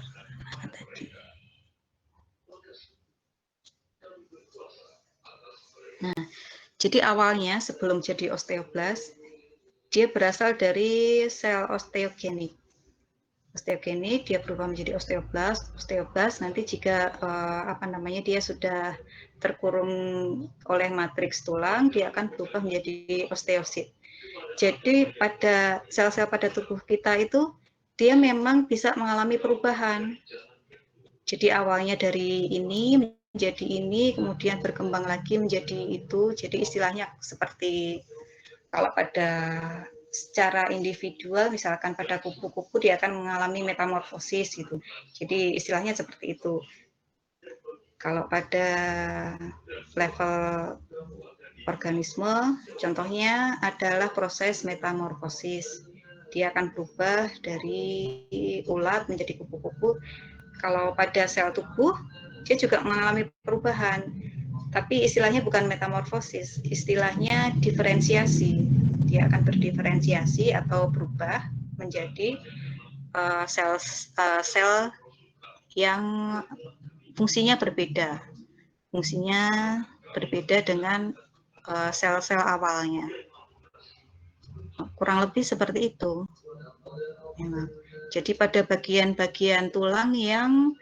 Nah, jadi awalnya sebelum jadi osteoblast, dia berasal dari sel osteogenik. Osteogenik dia berubah menjadi osteoblast. Osteoblast nanti jika dia sudah terkurung oleh matriks tulang, dia akan berubah menjadi osteosit. Jadi pada sel-sel pada tubuh kita itu dia memang bisa mengalami perubahan. Jadi awalnya dari ini menjadi ini, kemudian berkembang lagi menjadi itu. Jadi istilahnya seperti kalau pada secara individual, misalkan pada kupu-kupu dia akan mengalami metamorfosis gitu. Jadi istilahnya seperti itu. Kalau pada level organisme, contohnya adalah proses metamorfosis. Dia akan berubah dari ulat menjadi kupu-kupu. Kalau pada sel tubuh, dia juga mengalami perubahan. Tapi istilahnya bukan metamorfosis, istilahnya diferensiasi. Dia akan berdiferensiasi atau berubah menjadi sel yang fungsinya berbeda. Fungsinya berbeda dengan sel-sel awalnya. Kurang lebih seperti itu. Jadi pada bagian-bagian tulang yang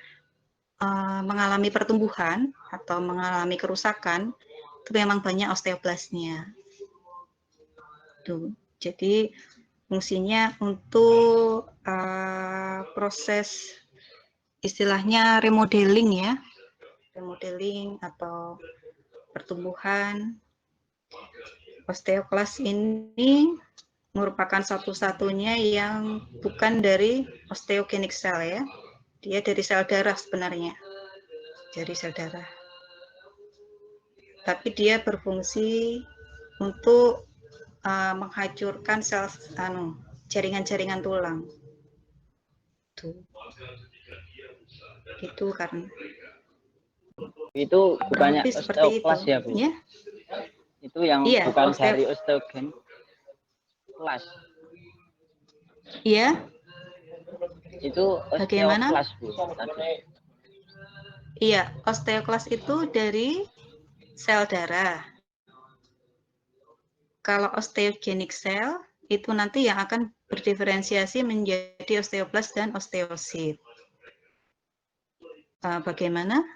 mengalami pertumbuhan atau mengalami kerusakan, itu memang banyak osteoblastnya. Jadi fungsinya untuk proses istilahnya remodeling ya, remodeling atau pertumbuhan. Osteoklas ini merupakan satu-satunya yang bukan dari osteogenic cell ya. Dia dari sel darah sebenarnya. dari sel darah. Tapi dia berfungsi untuk menghancurkan sel jaringan-jaringan tulang. Tuh. Itu karena itu bukannya osteoklas ya, Bu? Ya? Itu yang bukan dari osteogen kelas. Iya. Itu osteoklas, Bu. Tadi. Iya, osteoklas itu dari sel darah. Kalau osteogenic cell itu nanti yang akan berdiferensiasi menjadi osteoblas dan osteosit. Bagaimana?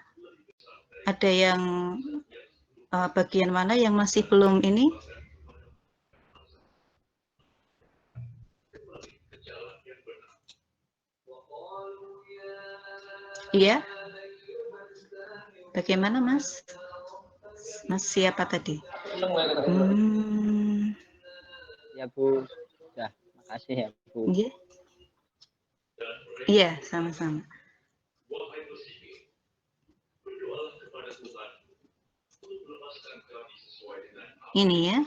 Ada yang bagian mana yang masih belum ini? Iya. Bagaimana, Mas? Mas siapa tadi? Ya, Bu. Ya, makasih ya, Bu. Iya. Iya, sama-sama. Ini ya,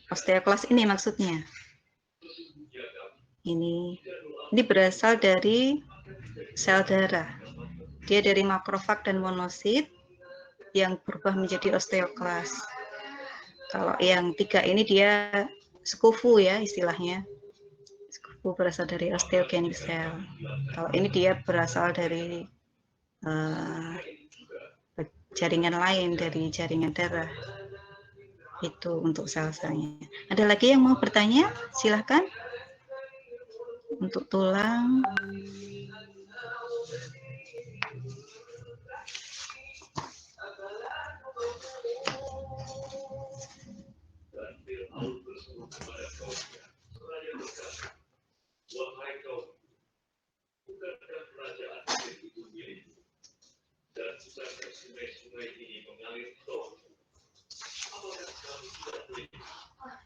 osteoklas ini maksudnya. Ini berasal dari sel darah. Dia dari makrofag dan monosit yang berubah menjadi osteoklas. Kalau yang 3 ini dia sekufu ya istilahnya. Sekufu berasal dari osteogenic cell. Kalau ini dia berasal dari jaringan lain, dari jaringan darah. Itu untuk sel-selnya. Ada lagi yang mau bertanya? Silahkan. Untuk tulang.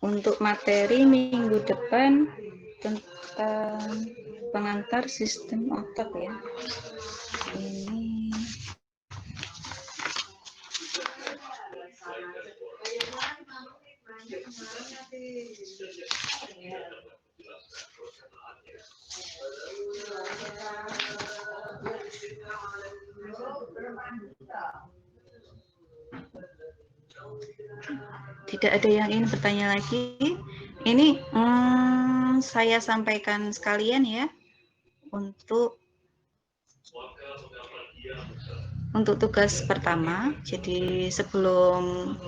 Untuk materi minggu depan tentang pengantar sistem otot ya. Ini tidak ada yang ingin bertanya lagi. Ini saya sampaikan sekalian ya untuk tugas pertama. Jadi sebelum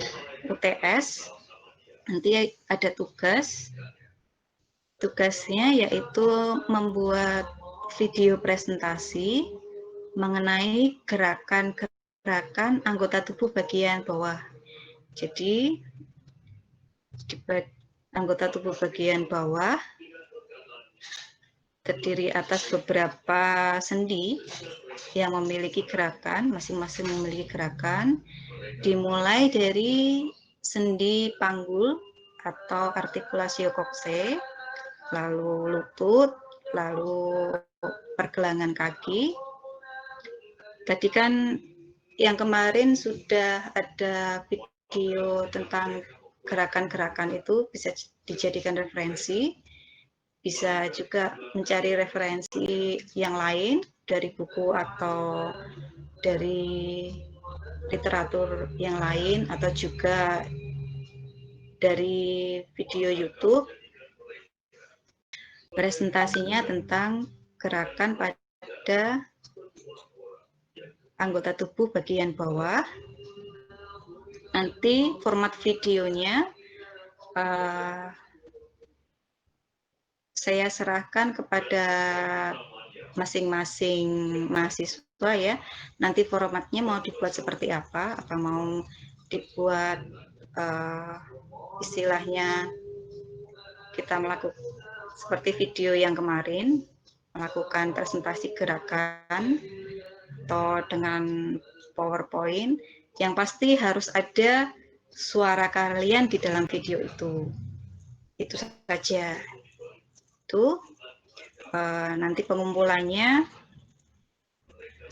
UTS nanti ada tugasnya yaitu membuat video presentasi mengenai gerakan anggota tubuh bagian bawah. Jadi anggota tubuh bagian bawah terdiri atas beberapa sendi yang memiliki gerakan, masing-masing memiliki gerakan, dimulai dari sendi panggul atau artikulasi kokse, lalu lutut, lalu pergelangan kaki. Tadi kan yang kemarin sudah ada video tentang gerakan-gerakan itu, bisa dijadikan referensi, bisa juga mencari referensi yang lain dari buku atau dari literatur yang lain, atau juga dari video YouTube presentasinya tentang gerakan pada anggota tubuh bagian bawah. Nanti format videonya saya serahkan kepada masing-masing mahasiswa ya. Nanti formatnya mau dibuat seperti apa mau dibuat istilahnya kita melakukan seperti video yang kemarin, melakukan presentasi gerakan atau dengan PowerPoint, yang pasti harus ada suara kalian di dalam video itu. Itu saja. Itu nanti pengumpulannya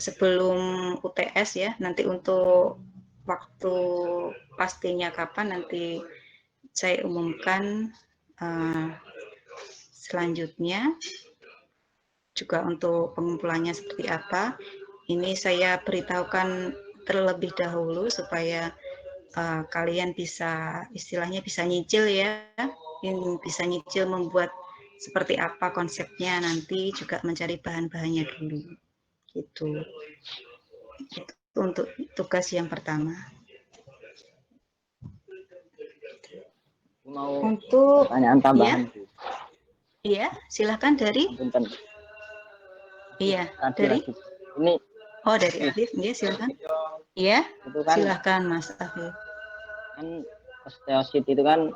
sebelum UTS ya. Nanti untuk waktu pastinya kapan nanti saya umumkan selanjutnya. Juga untuk pengumpulannya seperti apa. Ini saya beritahukan terlebih dahulu supaya kalian bisa istilahnya bisa nyicil ya. Ini bisa nyicil membuat seperti apa konsepnya, nanti juga mencari bahan-bahannya dulu. Gitu. Itu untuk tugas yang pertama. Mau untuk pertanyaan tambahan, ya? Iya, silakan dari. Punten. Iya, dari ini. Oh, dari Afif, ya silakan. Iya, kan, silakan Mas Afif. Kan osteosit itu kan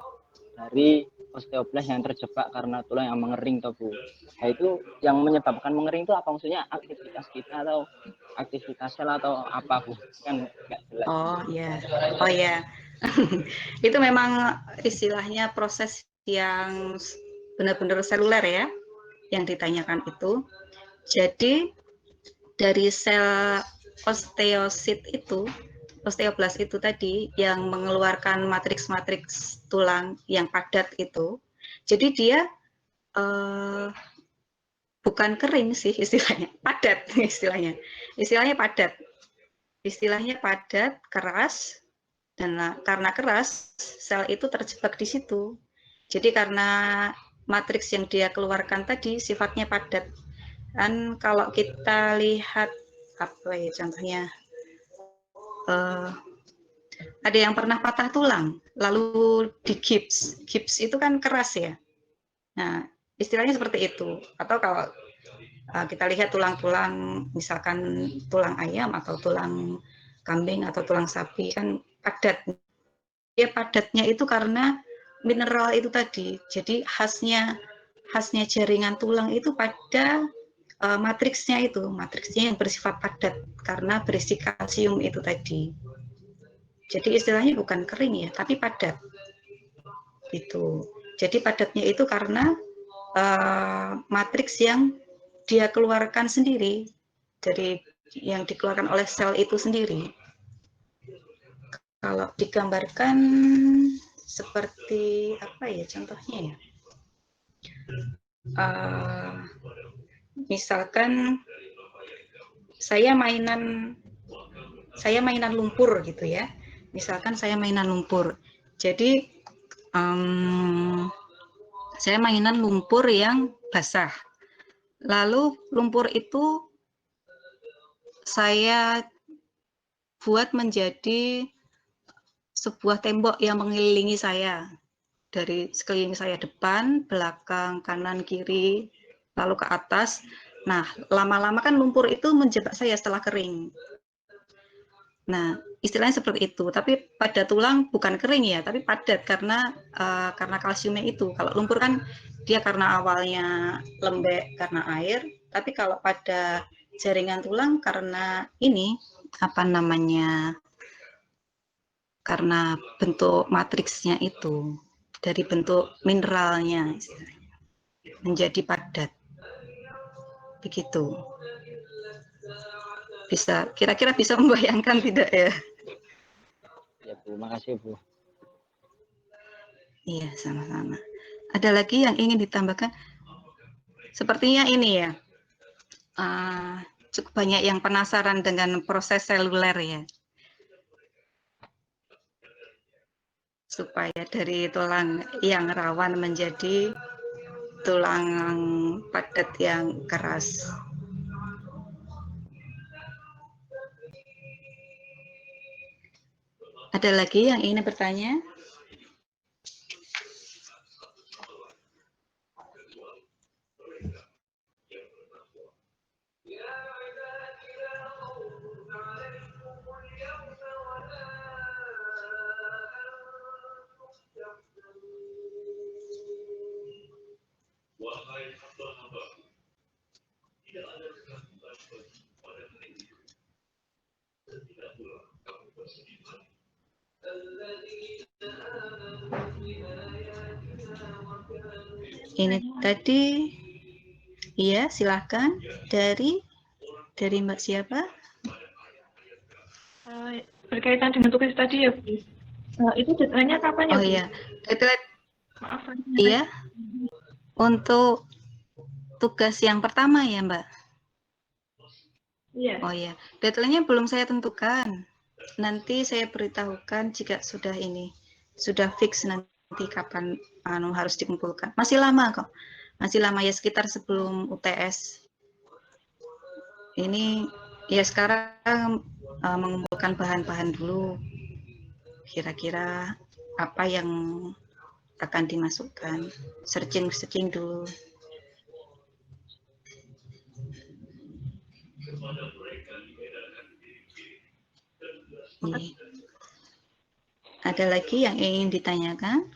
dari osteoblas yang terjebak karena tulang yang mengering toh Bu. Nah itu yang menyebabkan mengering itu apa, maksudnya aktivitas kita atau aktivitas sel atau apa Bu? Kan nggak jelas. Oh iya, oh ya. Itu memang istilahnya proses yang benar-benar seluler ya, yang ditanyakan itu. Jadi dari sel osteosit itu, osteoblas itu tadi yang mengeluarkan matriks-matriks tulang yang padat itu, jadi dia bukan kering sih istilahnya, padat istilahnya padat, keras, dan karena keras sel itu terjebak di situ. Jadi karena matriks yang dia keluarkan tadi sifatnya padat. Kan kalau kita lihat apa ya contohnya, ada yang pernah patah tulang lalu digips, gips itu kan keras ya. Nah istilahnya seperti itu. Atau kalau kita lihat tulang-tulang misalkan tulang ayam atau tulang kambing atau tulang sapi kan padat. Ya padatnya itu karena mineral itu tadi. Jadi khasnya jaringan tulang itu pada matriksnya yang bersifat padat karena berisi kalsium itu tadi. Jadi istilahnya bukan kering ya, tapi padat. Itu. Jadi padatnya itu karena matriks yang dia keluarkan sendiri, dari yang dikeluarkan oleh sel itu sendiri. Kalau digambarkan seperti apa ya contohnya ya? Misalkan saya mainan lumpur gitu ya. Misalkan saya mainan lumpur. Jadi saya mainan lumpur yang basah. Lalu lumpur itu saya buat menjadi sebuah tembok yang mengelilingi saya. Dari sekeliling saya depan, belakang, kanan, kiri, lalu ke atas. Nah, lama-lama kan lumpur itu menjebak saya setelah kering. Nah, istilahnya seperti itu. Tapi pada tulang bukan kering ya, tapi padat karena kalsiumnya itu. Kalau lumpur kan dia karena awalnya lembek karena air, tapi kalau pada jaringan tulang karena ini apa namanya? Karena bentuk matriksnya itu dari bentuk mineralnya menjadi padat. Begitu. Bisa kira-kira bisa membayangkan tidak ya? Ya Bu, makasih Bu. Iya, sama-sama. Ada lagi yang ingin ditambahkan? Sepertinya ini ya, cukup banyak yang penasaran dengan proses seluler ya. Supaya dari tulang yang rawan menjadi tulang padat yang keras. Ada lagi yang ingin bertanya? Ini tadi, iya silahkan dari Mbak siapa? Berkaitan dengan tugas tadi ya, Bu. Itu deadline-nya kapan ya, Oh Bu? iya, deadline. Maaf. Iya. Untuk tugas yang pertama ya, Mbak? Iya. Oh iya, deadline-nya belum saya tentukan. Nanti saya beritahukan jika sudah fix nanti kapan harus dikumpulkan. Masih lama kok. Masih lama ya, sekitar sebelum UTS. Ini ya sekarang mengumpulkan bahan-bahan dulu. Kira-kira apa yang akan dimasukkan. Searching dulu. Ini. Ada lagi yang ingin ditanyakan?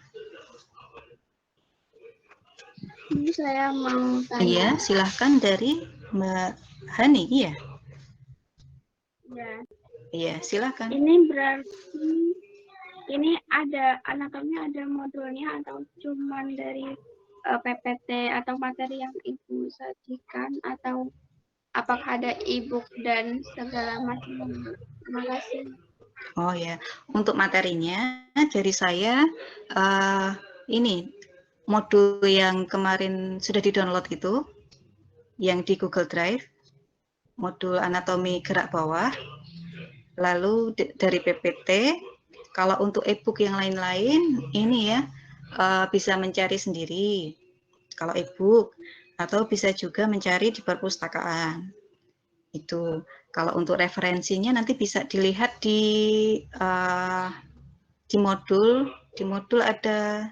Ini saya mau tanya. Iya, silahkan dari Mbak Hani, iya? Ya. Iya, silahkan. Ini berarti ini ada anatominya, ada modulnya atau cuman dari PPT atau materi yang Ibu sajikan, atau apakah ada e-book dan segala macam? Terima kasih. Oh ya, untuk materinya dari saya ini modul yang kemarin sudah di-download itu, yang di Google Drive, modul anatomi gerak bawah, lalu dari PPT. Kalau untuk e-book yang lain-lain, ini ya bisa mencari sendiri, kalau e-book, atau bisa juga mencari di perpustakaan. Itu kalau untuk referensinya nanti bisa dilihat di modul ada,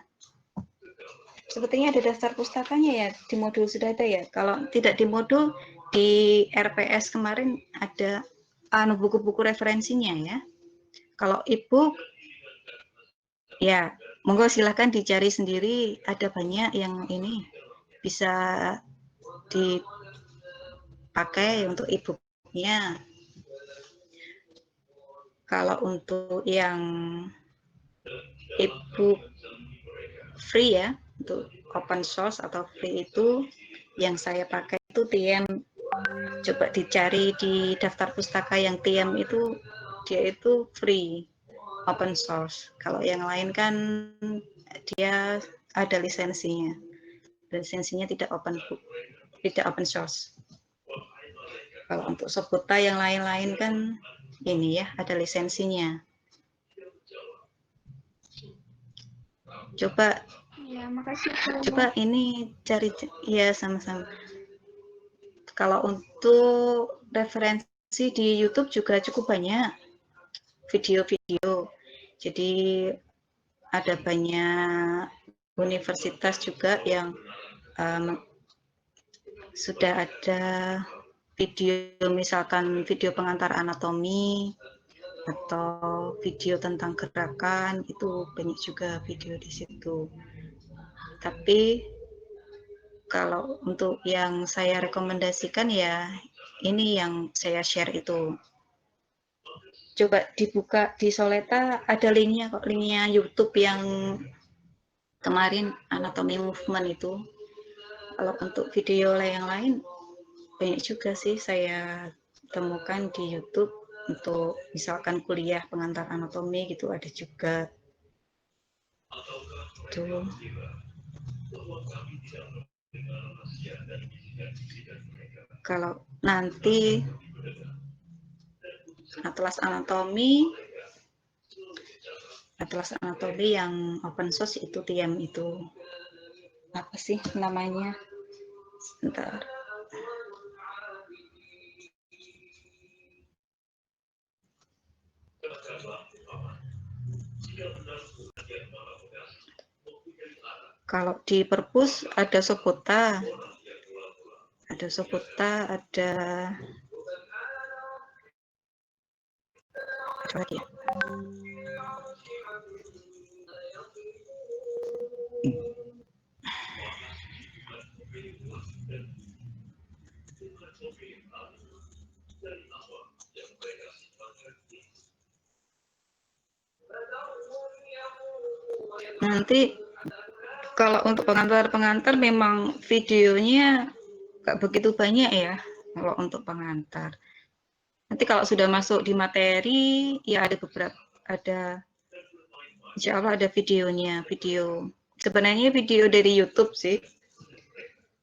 sepertinya ada daftar pustakanya ya, di modul sudah ada ya. Kalau tidak di modul, di RPS kemarin ada buku-buku referensinya ya. Kalau e-book ya monggo silahkan dicari sendiri, ada banyak yang ini bisa dipakai untuk e-booknya. Kalau untuk yang e-book free ya, untuk open source atau free itu yang saya pakai itu TM. Coba dicari di daftar pustaka yang TM itu, dia itu free, open source. Kalau yang lain kan dia ada lisensinya. Lisensinya tidak open source. Kalau untuk Soputa yang lain-lain kan ini ya, ada lisensinya. Coba Ya, makasih. Coba ini cari ya, sama-sama. Kalau untuk referensi di YouTube juga cukup banyak video-video. Jadi ada banyak universitas juga yang sudah ada video, misalkan video pengantar anatomi atau video tentang gerakan, itu banyak juga video di situ. Tapi kalau untuk yang saya rekomendasikan ya ini yang saya share itu. Coba dibuka di Soleta, ada linknya kok, linknya YouTube yang kemarin anatomi movement itu. Kalau untuk video yang lain banyak juga sih saya temukan di YouTube, untuk misalkan kuliah pengantar anatomi gitu ada juga. Tuh. Kalau nanti atlas anatomi yang open source itu TM itu apa sih namanya? Sebentar. Kalau di perpus ada Soputa, ada lagi ya. Nanti kalau untuk pengantar memang videonya nggak begitu banyak ya kalau untuk pengantar. Nanti kalau sudah masuk di materi, ya ada insya Allah ada videonya, sebenarnya video dari YouTube sih,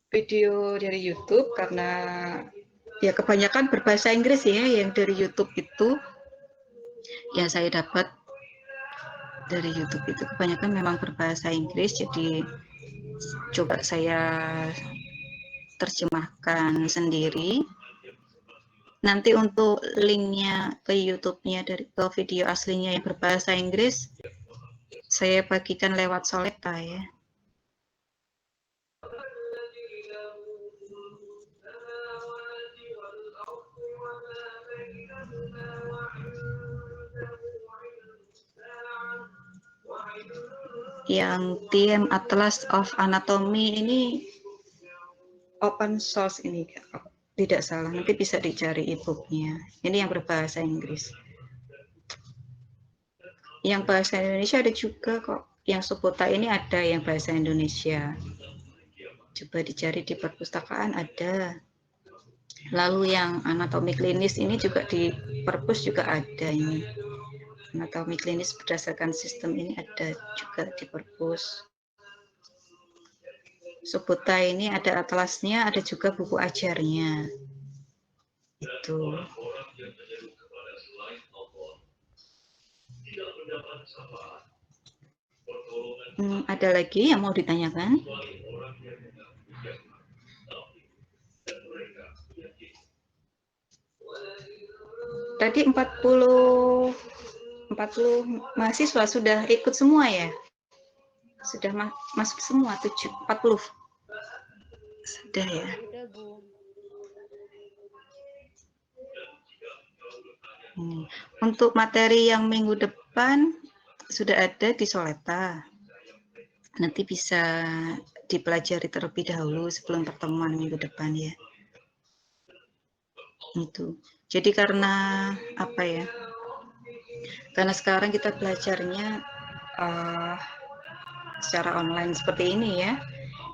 video dari YouTube karena ya kebanyakan berbahasa Inggris ya, yang dari YouTube itu, yang saya dapat dari YouTube itu kebanyakan memang berbahasa Inggris, jadi coba saya terjemahkan sendiri. Nanti untuk linknya ke YouTube-nya ke video aslinya yang berbahasa Inggris, saya bagikan lewat Soleta ya. Yang TM Atlas of Anatomy ini open source ini, tidak salah, nanti bisa dicari e-booknya. Ini yang berbahasa Inggris. Yang bahasa Indonesia ada juga kok. Yang Subota ini ada yang bahasa Indonesia. Coba dicari di perpustakaan ada. Lalu yang anatomi klinis ini juga di perpus juga ada ini. Anatomi klinis berdasarkan sistem ini ada juga di perpus. Subota ini ada atlasnya, ada juga buku ajarnya. Itu. Ada lagi yang mau ditanyakan? Tadi 40 mahasiswa sudah ikut semua ya? Sudah masuk semua 40. Sudah ya? Sudah, Bu. Untuk materi yang minggu depan sudah ada di Soleta. Nanti bisa dipelajari terlebih dahulu sebelum pertemuan minggu depan ya. Itu. Jadi karena apa ya? Karena sekarang kita belajarnya secara online seperti ini ya.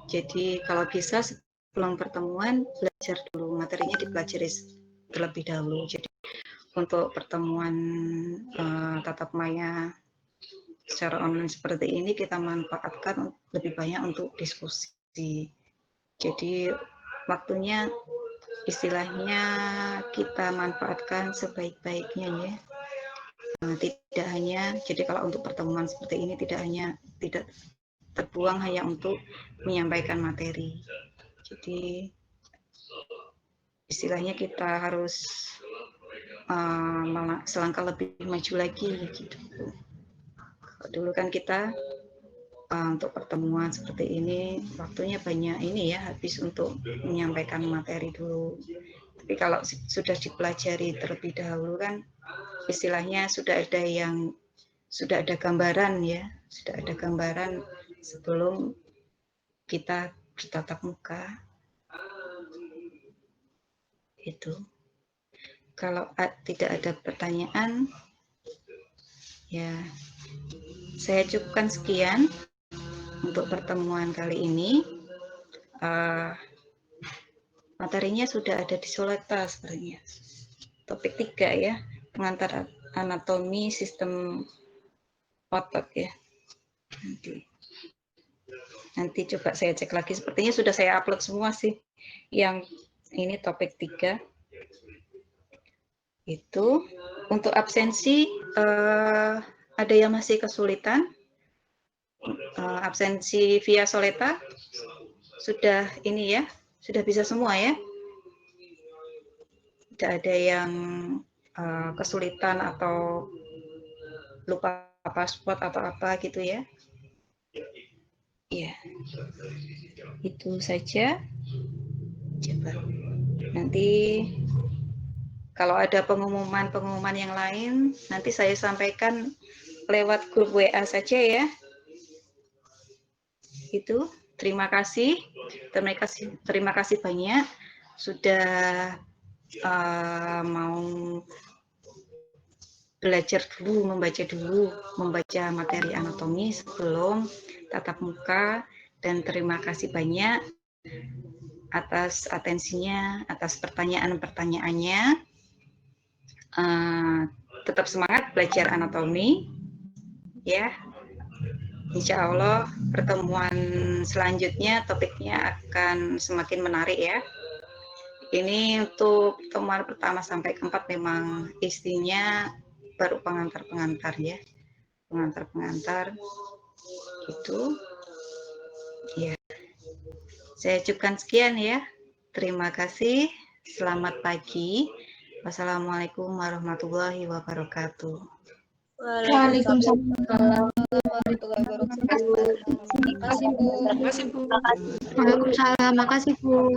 Jadi kalau bisa sebelum pertemuan belajar dulu, materinya dipelajari terlebih dahulu. Jadi untuk pertemuan tatap maya secara online seperti ini kita manfaatkan lebih banyak untuk diskusi. Jadi waktunya istilahnya kita manfaatkan sebaik-baiknya ya. Tidak hanya, jadi kalau untuk pertemuan seperti ini tidak terbuang hanya untuk menyampaikan materi. Jadi istilahnya kita harus selangkah lebih maju lagi gitu. Dulu kan kita untuk pertemuan seperti ini waktunya banyak ini ya, habis untuk menyampaikan materi dulu. Tapi kalau sudah dipelajari terlebih dahulu kan istilahnya sudah ada gambaran ya, sudah ada gambaran sebelum kita bertatap muka. Itu. Kalau tidak ada pertanyaan, ya saya cukupkan sekian untuk pertemuan kali ini. Materinya sudah ada di Soleta sebenarnya. Topik 3 ya, pengantar anatomi sistem otot ya. Nanti coba saya cek lagi, sepertinya sudah saya upload semua sih. Yang ini topik 3. Itu untuk absensi ada yang masih kesulitan. Absensi via Soleta sudah ini ya, sudah bisa semua ya. Tidak ada yang kesulitan atau lupa paspor atau apa gitu ya. Iya. Itu saja. Coba nanti kalau ada pengumuman yang lain, nanti saya sampaikan lewat grup WA saja ya. Itu, terima kasih banyak sudah mau belajar dulu, membaca materi anatomi sebelum tatap muka, dan terima kasih banyak atas atensinya, atas pertanyaan-pertanyaannya. tetap semangat belajar anatomi, ya. Insya Allah pertemuan selanjutnya topiknya akan semakin menarik ya. Ini untuk pertemuan pertama sampai keempat memang isinya baru pengantar-pengantar ya. Pengantar-pengantar gitu. Ya. Saya cukupkan sekian ya. Terima kasih. Selamat pagi. Wassalamualaikum warahmatullahi wabarakatuh. Waalaikumsalam warahmatullahi wabarakatuh. Waalaikumsalam. Makasih, Bu.